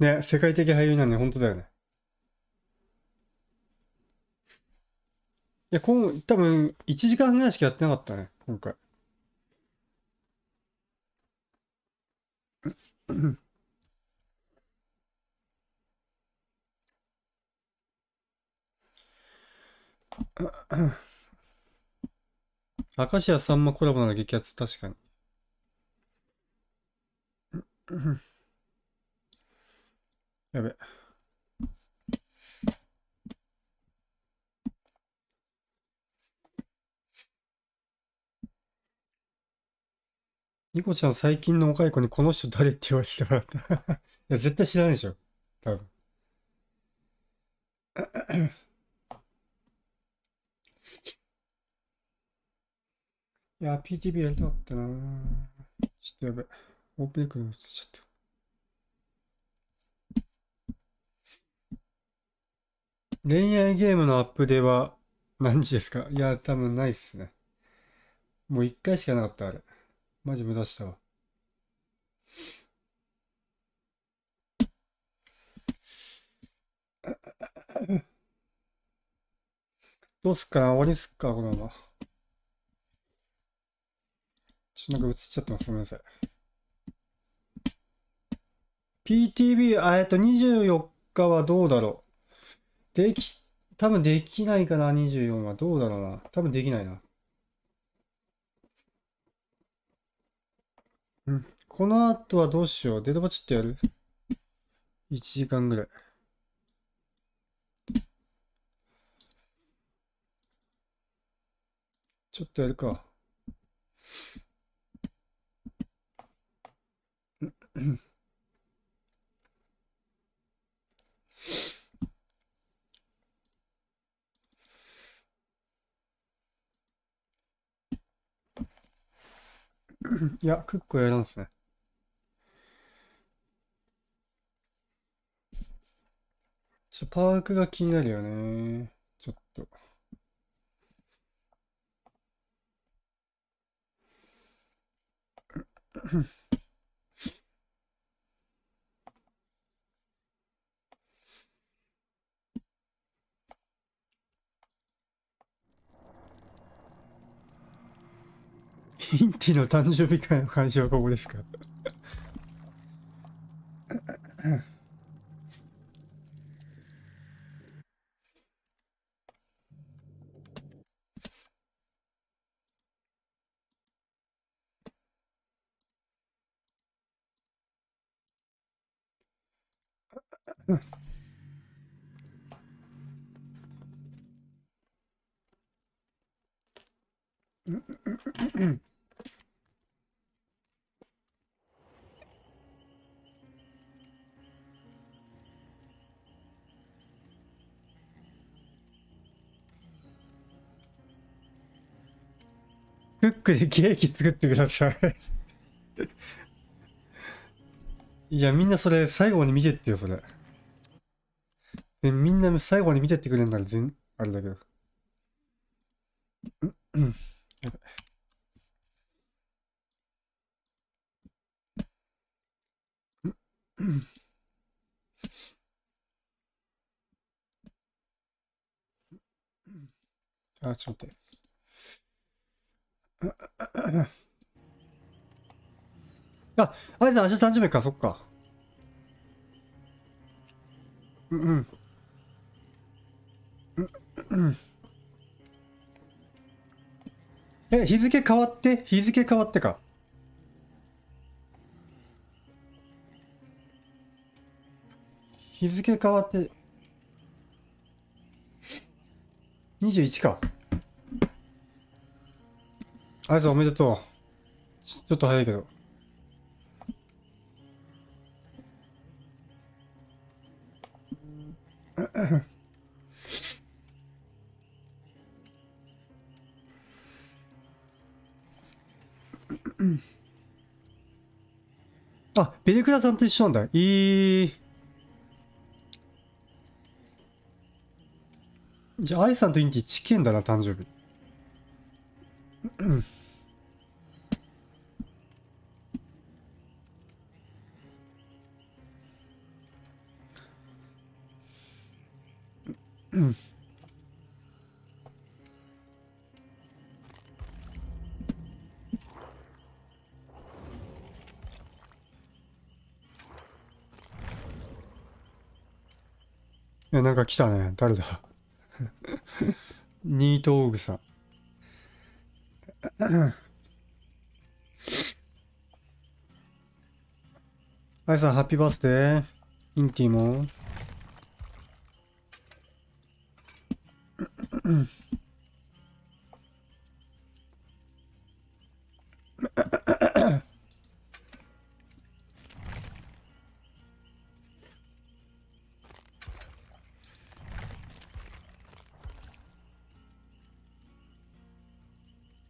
ね、世界的俳優なのに本当だよね。いや、多分、1時間ぐらいしかやってなかったね、今回。明石家さんまコラボなら激アツ、確かに。やべ。ニコちゃん最近の若い子にこの人誰って言われてもらった。いや、絶対知らないでしょ。多分。いや、PTB やりたかったな。ちょっとやべ。オープンエクに移っちゃった。恋愛ゲームのアップデは何時ですか？いや、多分ないっすね。もう1回しかなかった、あれ。マジ無駄したわ。どうすっかな？終わりっすかこのまま。なんか映っちゃってます。ごめんなさい。PTB、24日はどうだろう。多分できないかな、24は。どうだろうな。多分できないな。うん。この後はどうしよう。データバチってやる？ 1 時間ぐらい。ちょっとやるか。いや、クックやらんすね。パークが気になるよね。ちょっと。インティの誕生日会の会場はここですか？クックでケーキ作ってください。いや、みんなそれ最後まで見てってよ、それ。みんな最後まで見てってくれるならあれだけど。やばい。あ、ちょっと待って。あれだ、明日誕生日か、そっか。日付変わってか。日付変わって、21か。あいつおめでとう。ちょっと早いけど。あ、ベルクラさんと一緒なんだ。じゃあ、アイさんとインティチキンだな、誕生日。なんか来たね。誰だニートオーグさん。あいさん、ハッピーバースデー。インティも。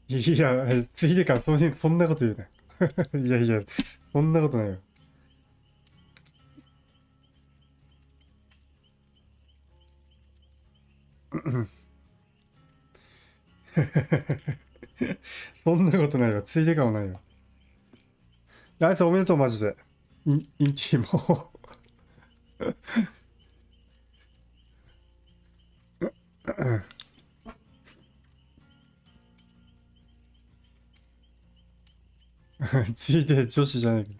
いや、ついでからそんなこと言うね。いやいや、そんなことないよ。そんなことないよ。ついでかもないよ。あいつおめでとう、マジで。インティも。ついで女子じゃないけど。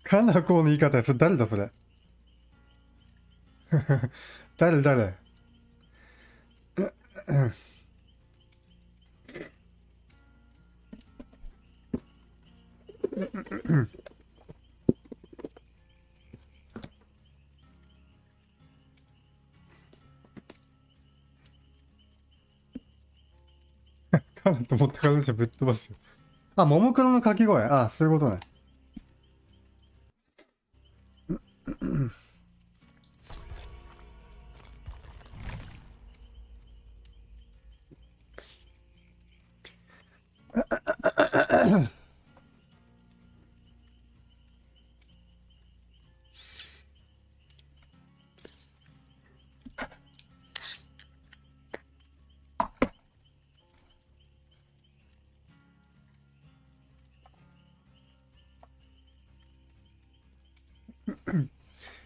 かなこの言い方やつ誰だそれ。誰かなと思ったからじゃぶっ飛ばす。あ、ももクロの掛け声。あ、そういうことね。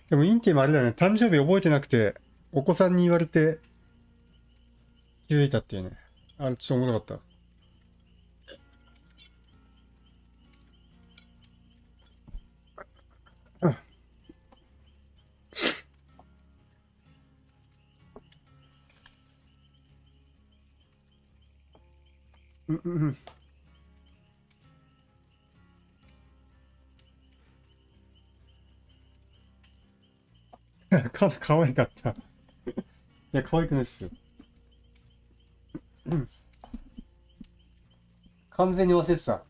でもインティもあれだよね。誕生日覚えてなくて、お子さんに言われて気づいたっていうね。あれちょっとおもろかった。かわいかった。いや、可愛くないっすよ。完全に忘れてた。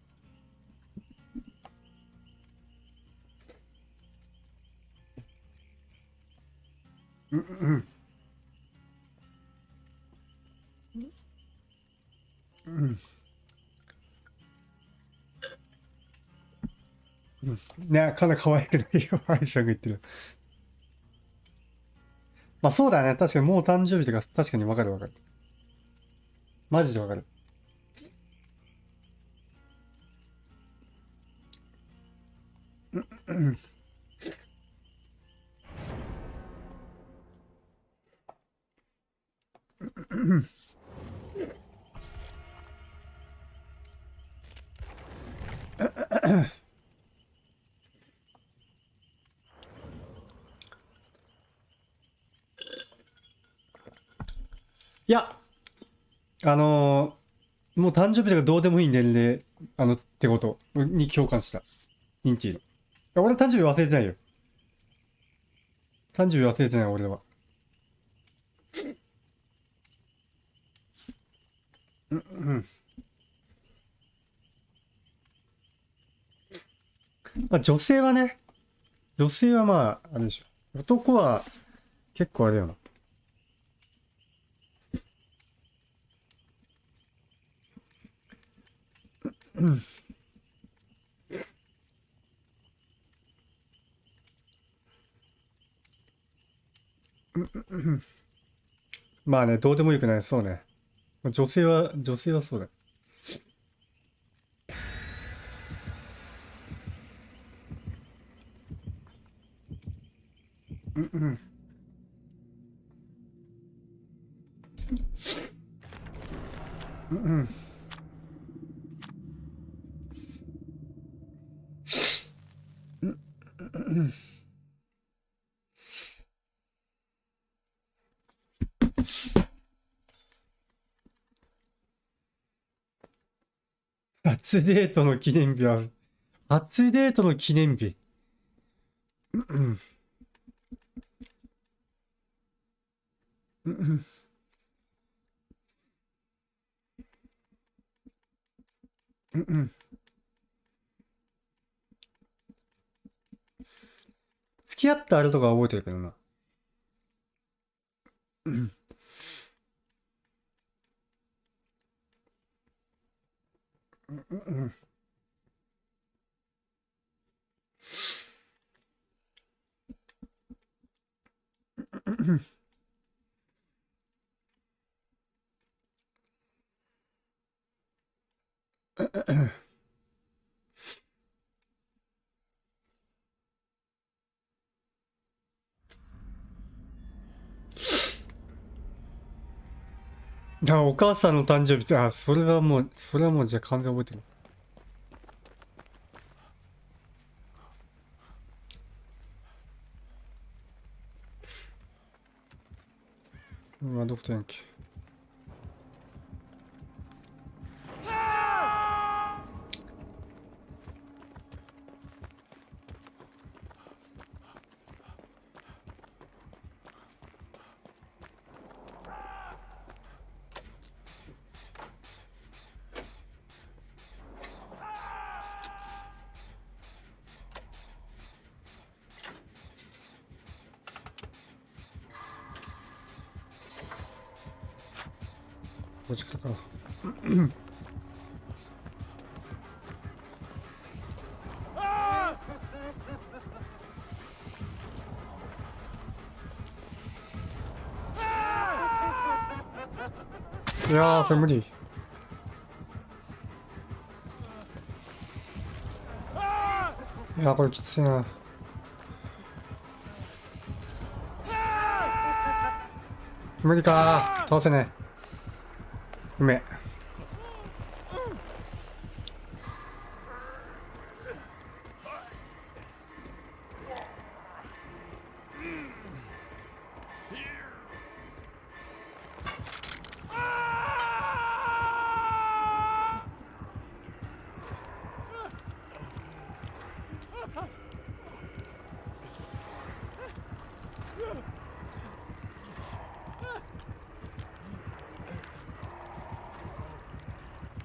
ね、かな可愛くないよ。アイさんが言ってる。まあそうだね。確かにもう誕生日とか確かにわかる。マジでわかる。いや、もう誕生日とかどうでもいい年齢、ってことに共感した。インティの。俺誕生日忘れてないよ。誕生日忘れてない、俺は。まあ女性はね、まあ、あれでしょ。男は結構あれよな。まあね、どうでもよくない、そうね。女性はそうだ。うんうん。うんうん。初デートの記念日ある。初デートの記念日。うんうん。うんうん。付き合ったあれとか覚えてるけどな。うん。うん。お母さんの誕生日って、それはもうじゃあ完全覚えてる。うわ、どこだっけ。こっち来たか。いやー、それ無理。いやー、これきついな。無理かー。倒せねえ。うめえ。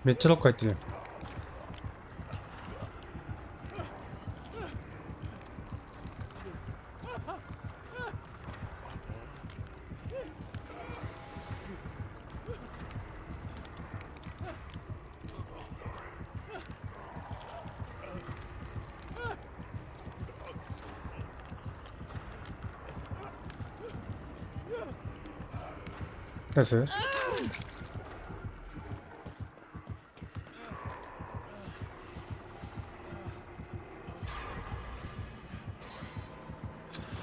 めっちゃロック入ってるよ。ナイス。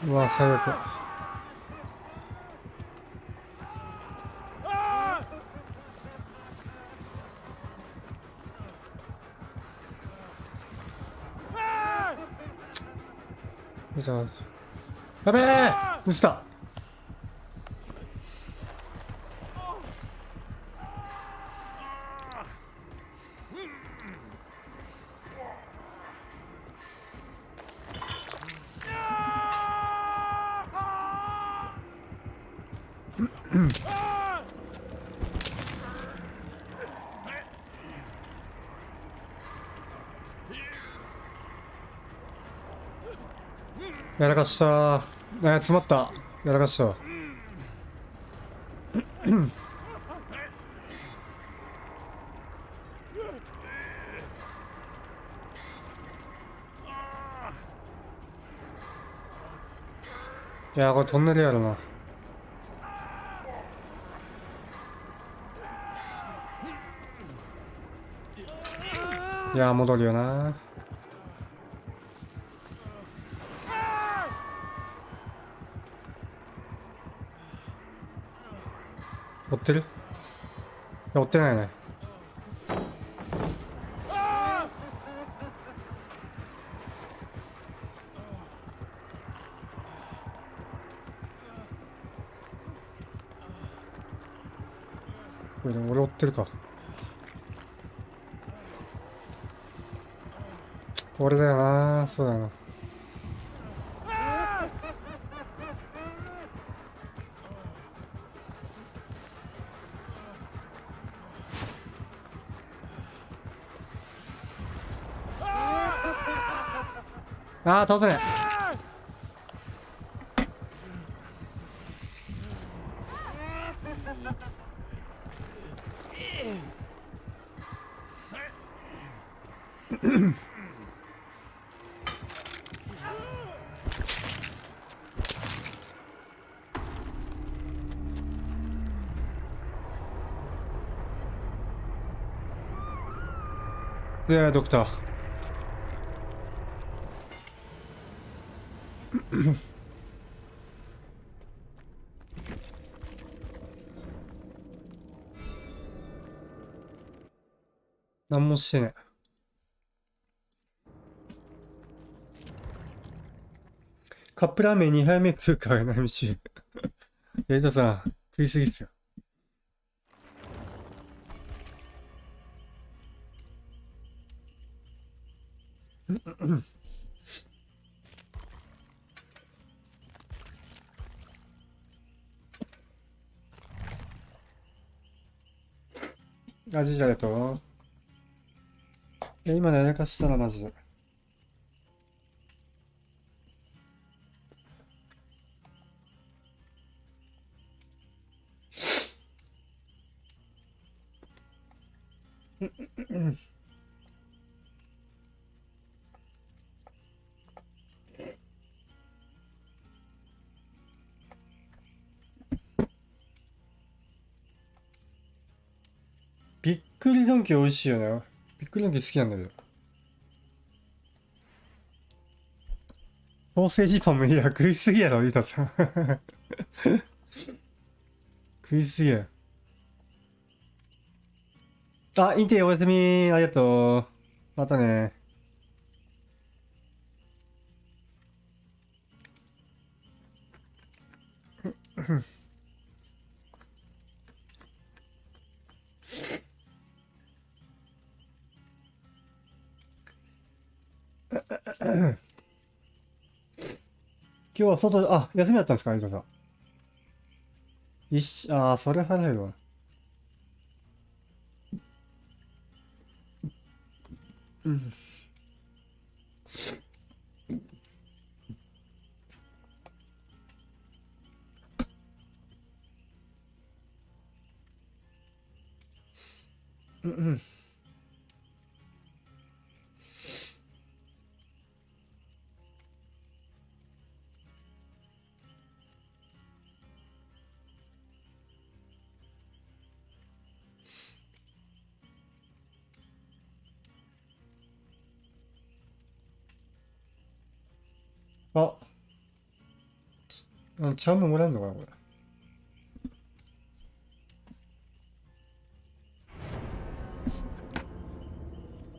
うわ、最悪。やべえ、ミスった。やらかした。詰まった。やらかした。いや、これトンネルやろな。いやー、戻るよな。追ってる？いや、追ってないね。これでも俺追ってるか。俺だよな、そうだよな。ああ、倒せない。で、ドクター。何もしてねえ。カップラーメン2杯目食うか、なみし。やりたさん、食いすぎっすよ。ありがとう。今のやらかしたらマジで。びっくりドンキー美味しいよね。びっくりドンキー好きなんだけど。ソーセージパンもいいや、食いすぎやろ、ゆうたさん。食いすぎや。あ、インテおやすみ。ありがとう。またね。今日は外で、あ、休みだったんですか、有田さん。ああ、それ払えるわ。うん。うん。あ、チャームもらえるのかな、これ。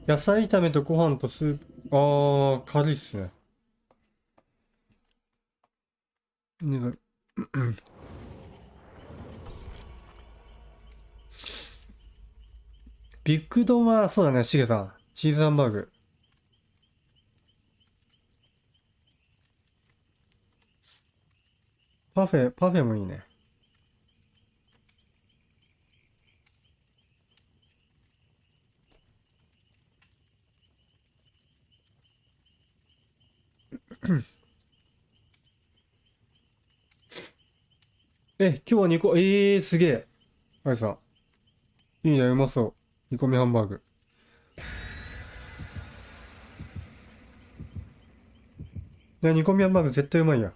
野菜炒めとご飯とスープ。ああ、軽いっすね。ね、ビッグ丼は、そうだね、しげさん。チーズハンバーグ。パフェもいいね。今日は2個、すげえ。あれさ。いいね、うまそう。煮込みハンバーグ。いや、煮込みハンバーグ絶対うまいや。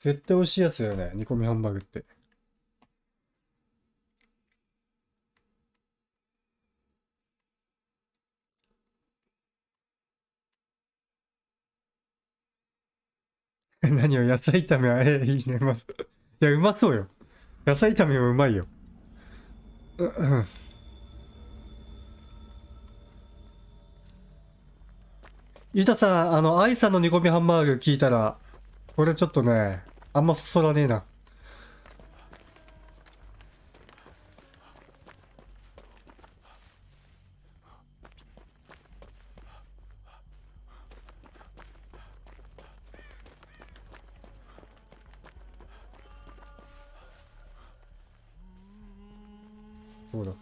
絶対美味しいやつだよね、煮込みハンバーグって。何を野菜炒めは、いいね、まず。いや、うまそうよ。野菜炒めもうまいよ。ゆたさん、愛さんの煮込みハンバーグ聞いたら、これちょっとね、あんまそそらねえな。そうだ。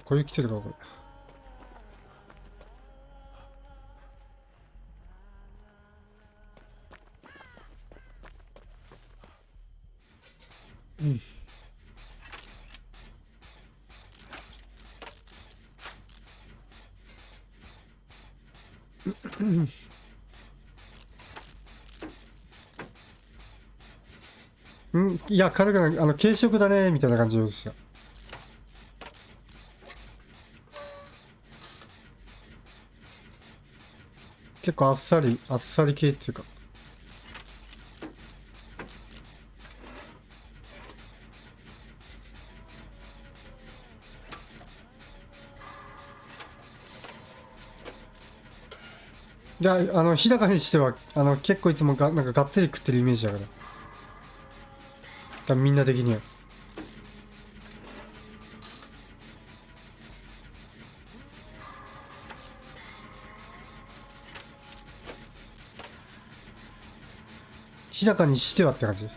これ来てるか、これ。うん。うん、いや、軽くない、軽食だね、みたいな感じでした。結構あっさり系っていうか。で、日高にしては、結構いつもなんかがっつり食ってるイメージだから。多分みんな的には。日高にしてはって感じ。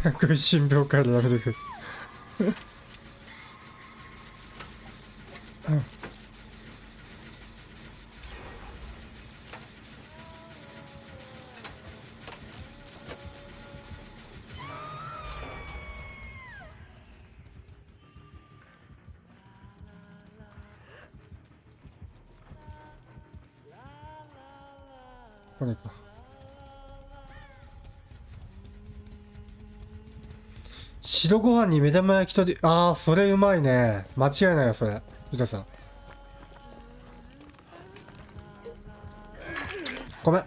食いしん坊会でやめてくれ。これか。白ご飯に目玉焼きとで、ああ、それうまいね。間違いないよ、それ。ゆたさん。ごめん。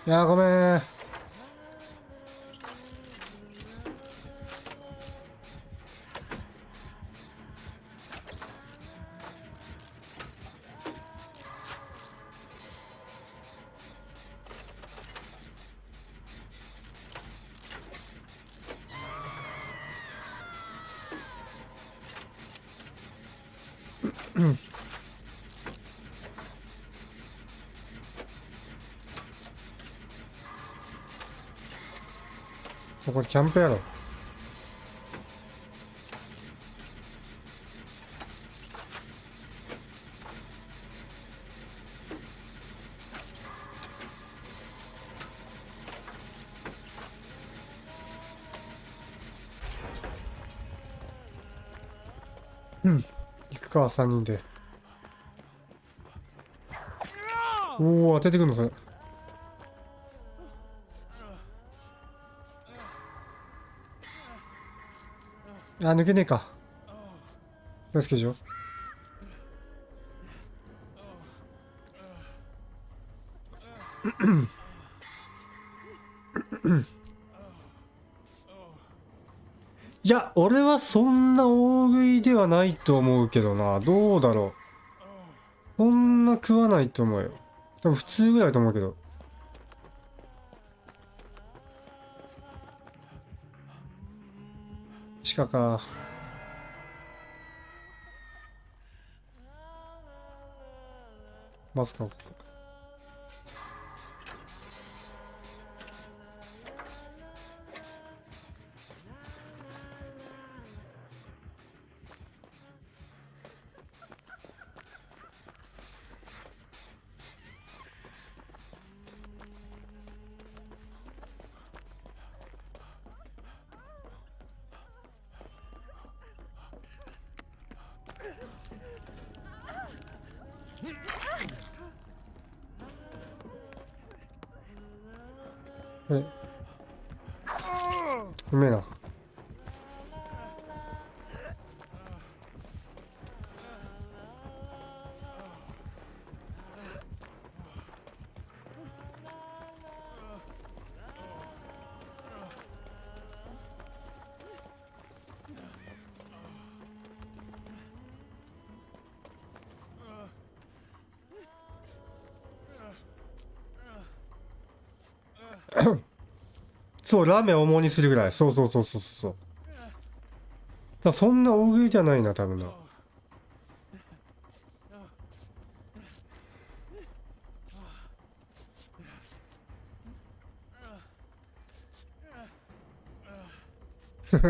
いやー、ごめん。これキャンプやろ。うん。行くか、3人で。おお、当ててくんの、それ。あ、抜けねえか。気をつけしょ。いや、俺はそんな大食いではないと思うけどな。どうだろう。そんな食わないと思うよ。多分普通ぐらいだと思うけど。地下か。マスクを。れうめえな。そう、ラーメン重にするぐらい。そう。だからそんな大食いじゃないな、多分な。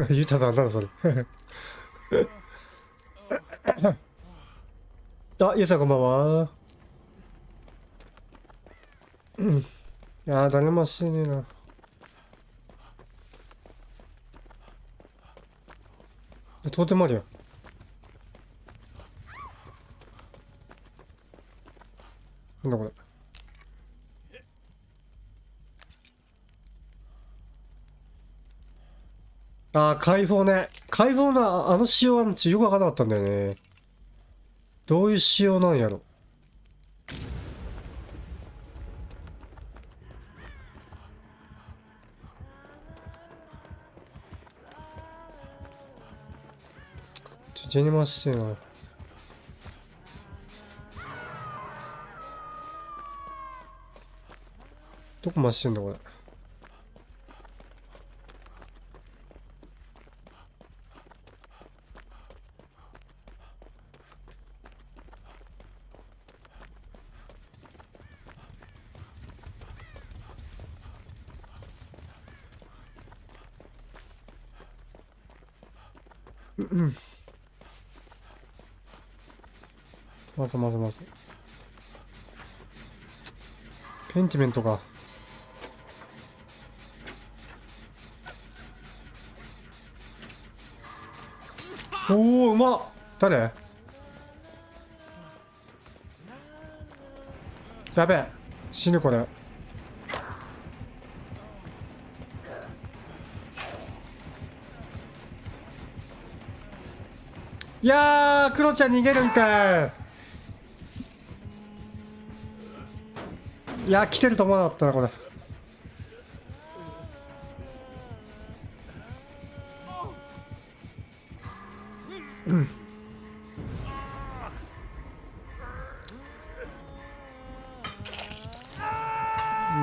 ゆたさん、なんだそれ。あ、ゆうさんこんばんは。いやー、誰もしてねえな。とてもあるよ。なんだこれ。ああ、解放ね。解放のあの仕様はよくわからなかったんだよね。どういう仕様なんやろ。ジェニマしてえな。どこ増してんだこれ。まず。ペンティメントか。おお、うまっ。誰？やべえ。死ぬこれ。いやー、クロちゃん逃げるんかい。いや、来てると思わなかったな、これ。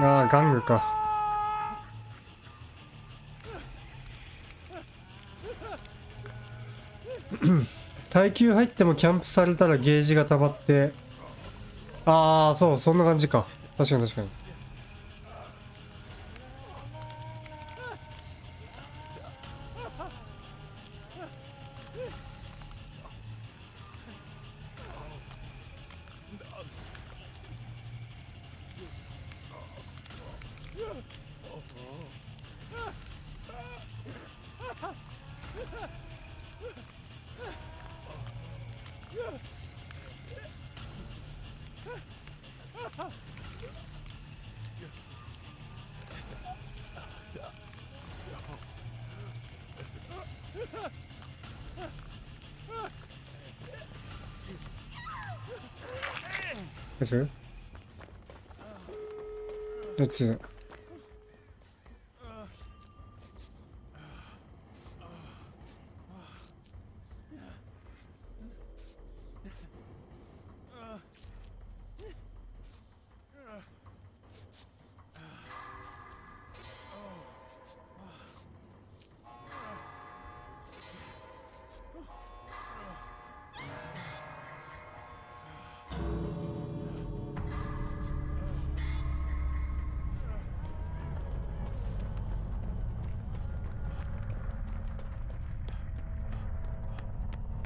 ああ、玩具か。耐久入ってもキャンプされたらゲージが溜まって、ああ、そう、そんな感じか。確かに。Let's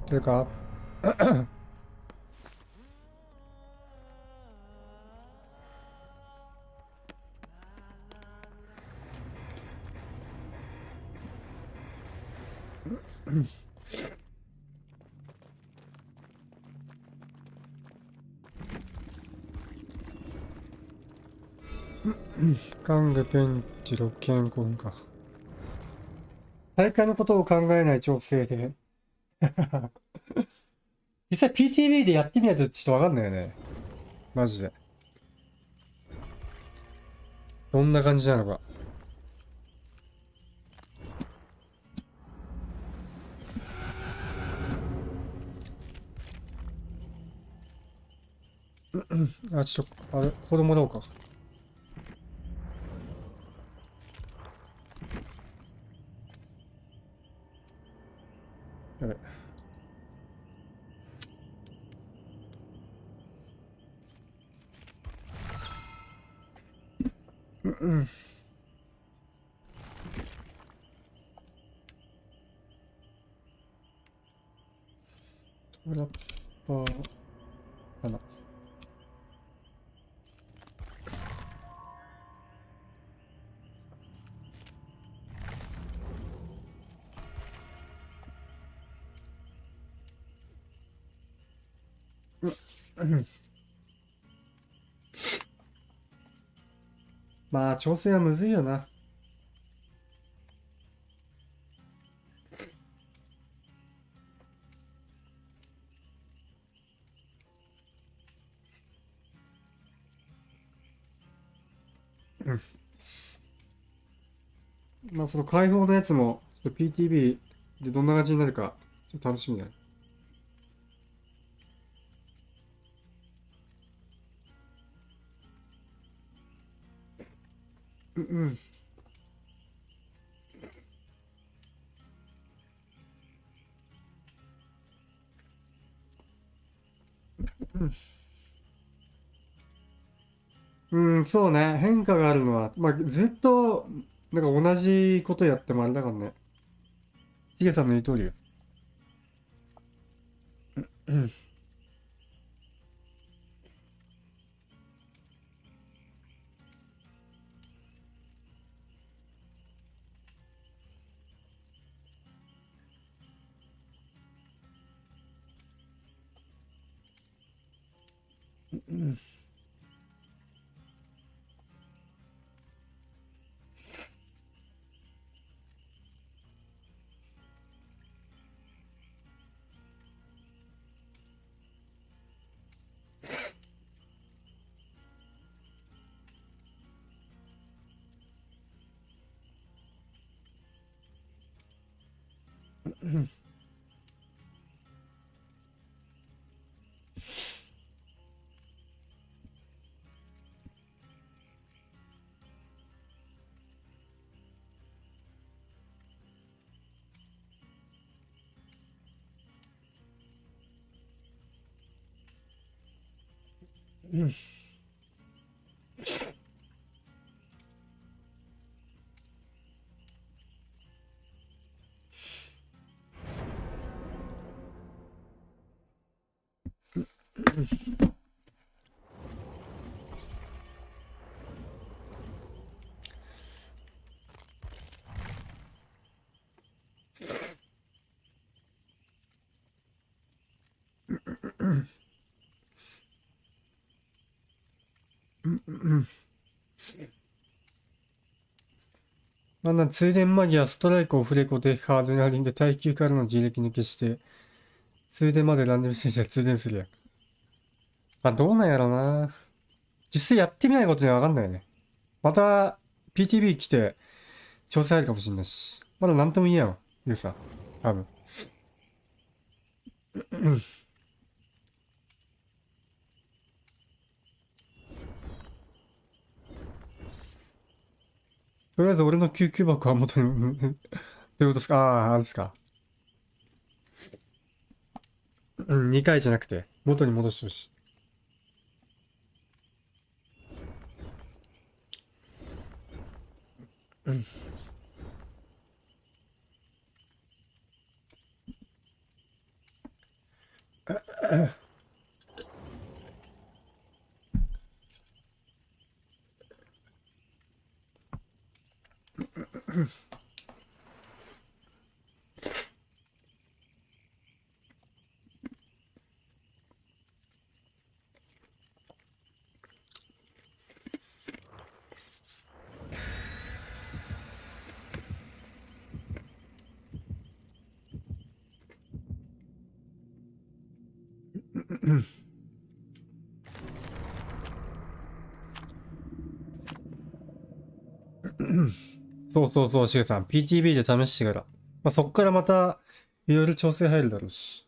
Look up. 玩具ペンチ6件5分か。大会のことを考えない調整で。実際 PTV でやってみないとちょっとわかんないよね。マジで。どんな感じなのか。あ、ちょっと、あれ、子供だろうか。やべ。トラッパー、花。まあ調整はむずいよな。まあその解放のやつもちょっと PTV でどんな感じになるかちょっと楽しみだね。そうね。変化があるのは、まあずっとなんか同じことやってもあれだからね。しげさんの言う通りよ。なんだ、通電間際、ストライクをフレコでハードに張りんで耐久からの自力抜けして、通電までランダムして通電するやん。まあ、どうなんやろな。実際やってみないことにはわかんないよね。また、PTV 来て、調整あるかもしんないし。まだなんとも言えやん、ゆうさん。多分。とりあえず俺の救急箱は元に、どういうことですか？ああ、あれですか。2回じゃなくて、元に戻してほしい。そうそうそう、しげさん。PTB で試してから。まあ、そっからまた、いろいろ調整入るだろうし。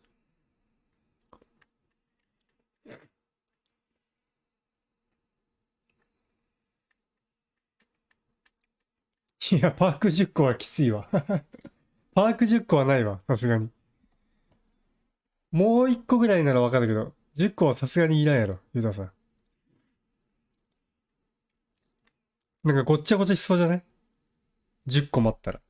いや、パーク10個はきついわ。パーク10個はないわ、さすがに。もう1個ぐらいならわかるけど、10個はさすがにいらんやろ、ユダさん。なんかごっちゃごちゃしそうじゃない？ 10 個待ったら。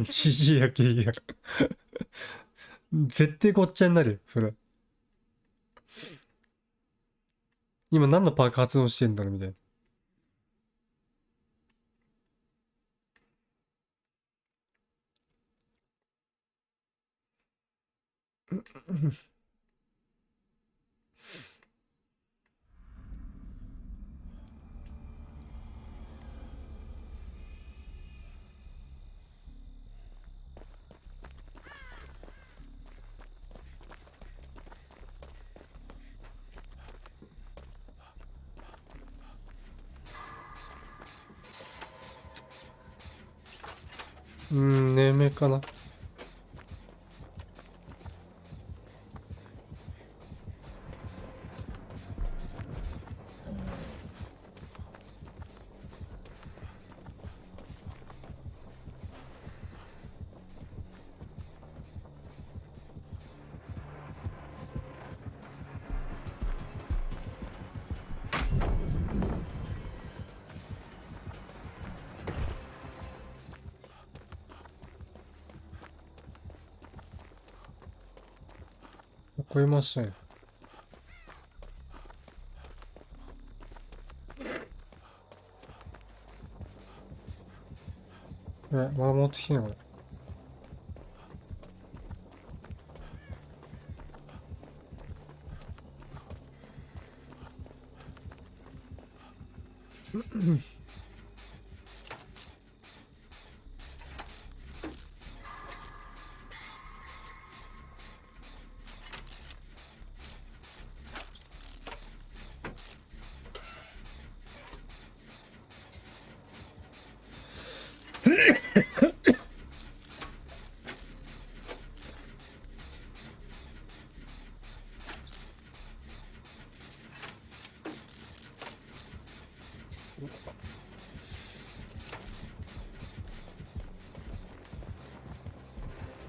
じじいやけいや。絶対ごっちゃになるよ、それ。今何のパーク発動してんだろうみたいな。眠いかな。超えましたよ。まだ持ってきてないこれ。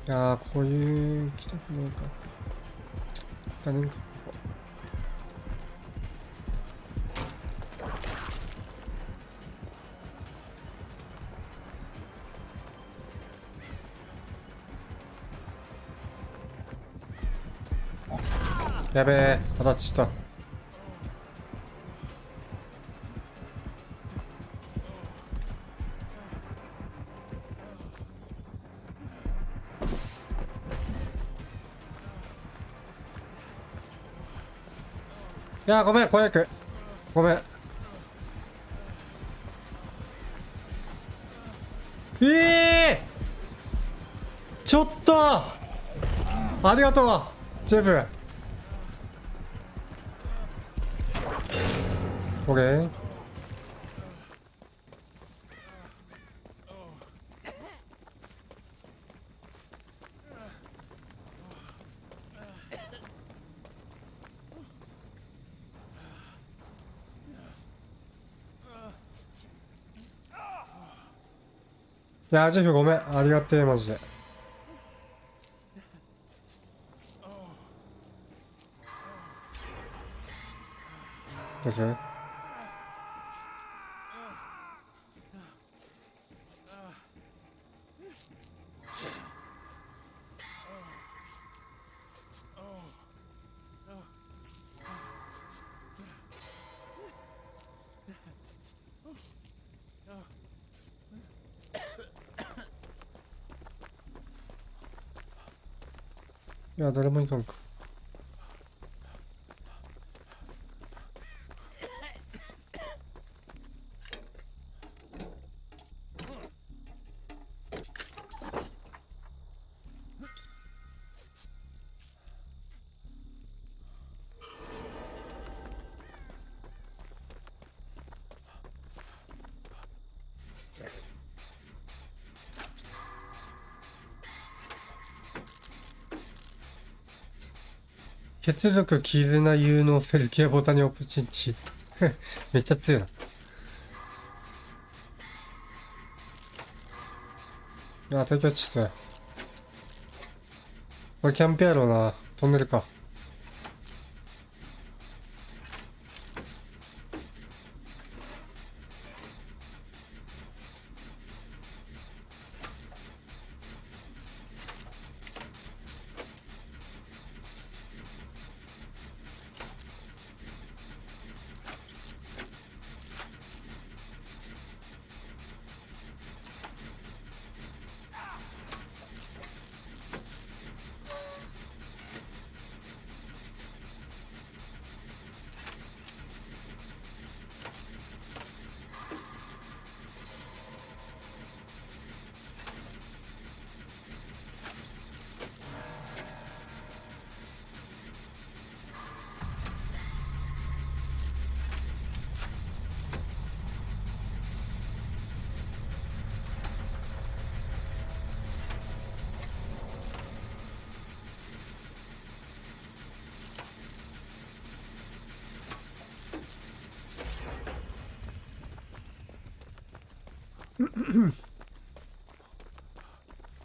いやー、こういう来たくないか。だねんか。やべえ、当たっちゃった。いやー、ごめん、婚約。ごめん。ちょっとありがとう、ジェフ。オッケー。いやー、ジェフごめん。ありがてえ、マジで。ですね。いや、誰もいかんか。血族、絆、有能、セルキア、ボタニ、オプチンチ。めっちゃ強いな。あ、敵はちょっと。これキャンプやろうな。トンネルか。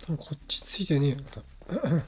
多分こっちついてねえよな、多分。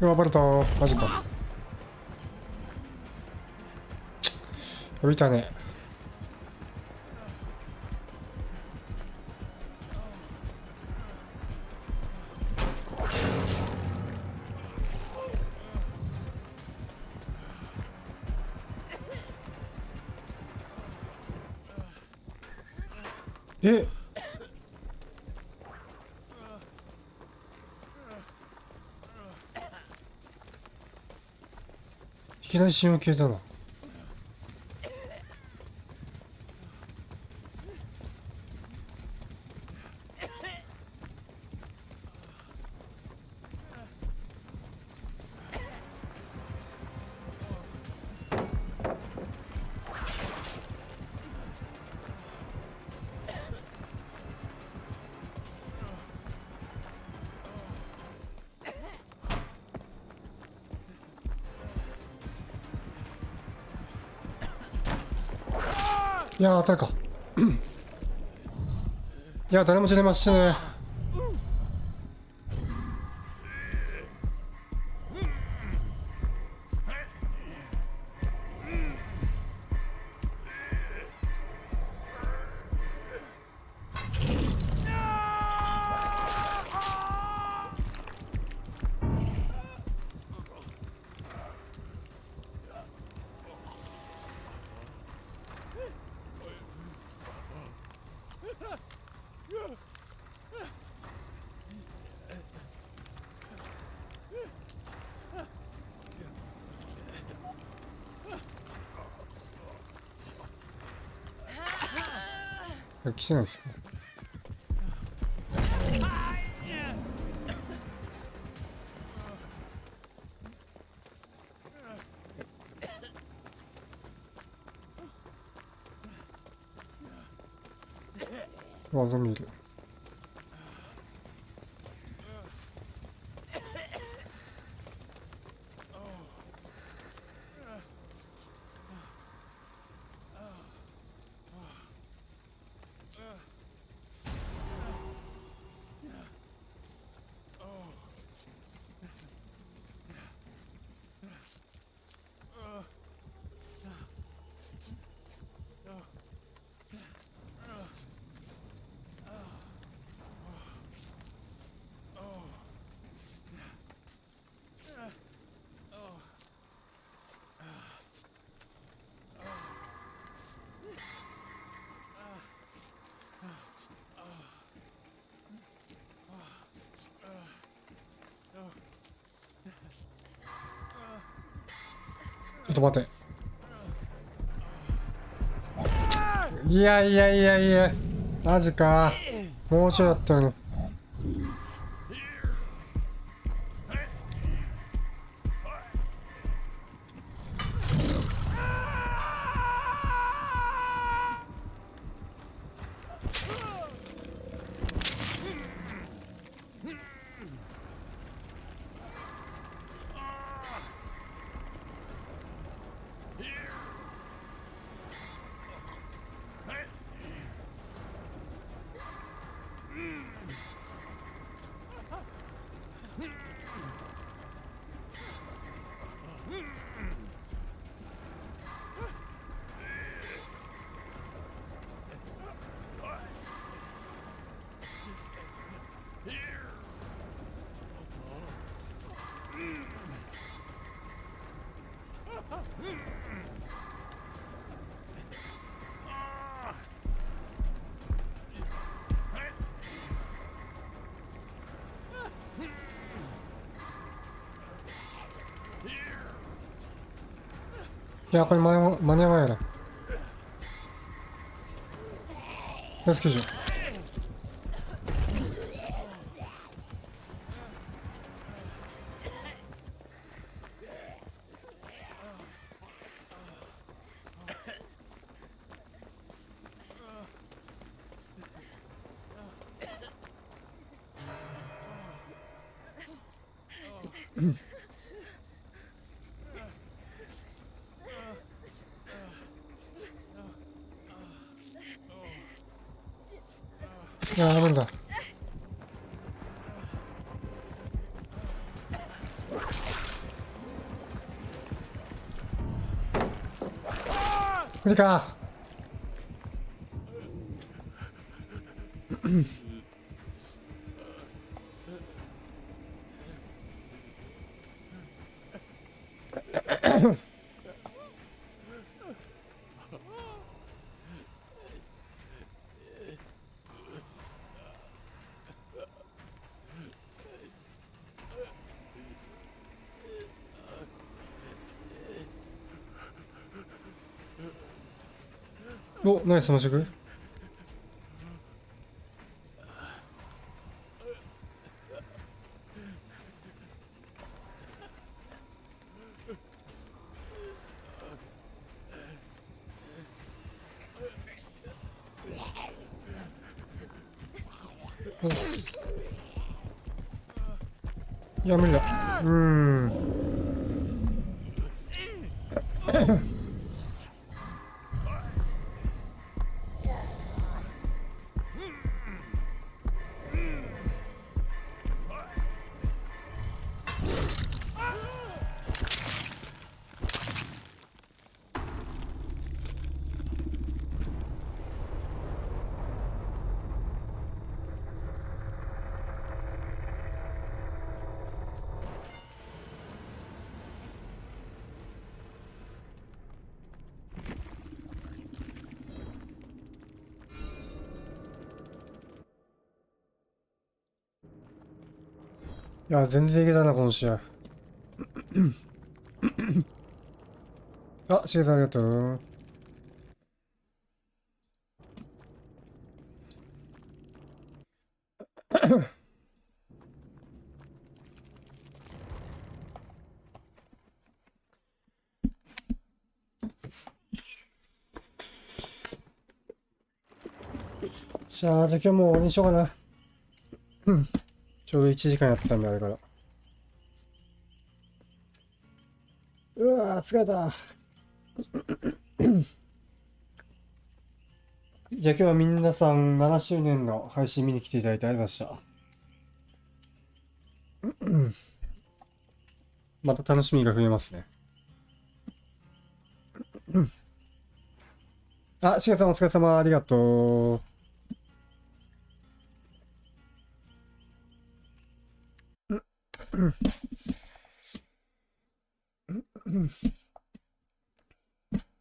うわ、バレた。マジか。降りたね。え、いきなり信用消えたな。いやー、当たるか。いや、誰も死ねましたね。来てないですね。技見る。ちょっと待て。いやいやいやいや。マジか。もうちょいだったのに。いや、これ間に合わないな。レスキューいや、無理だ。無理か。お、ナイスその食。いや、無理だ。いや、全然いけたな、この試合。あ、しげさんありがとう。じゃあ今日も終わりにしようかな。ちょうど1時間やったんであれから。うわー、疲れた。じゃあ今日は皆さん7周年の配信見に来ていただいてありがとうございました。また楽しみが増えますね。あ、しげさんお疲れ様、ありがとう。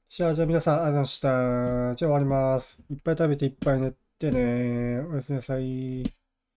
じゃあ皆さんありがとうございました。じゃあ終わります。いっぱい食べていっぱい寝てね。おやすみなさい。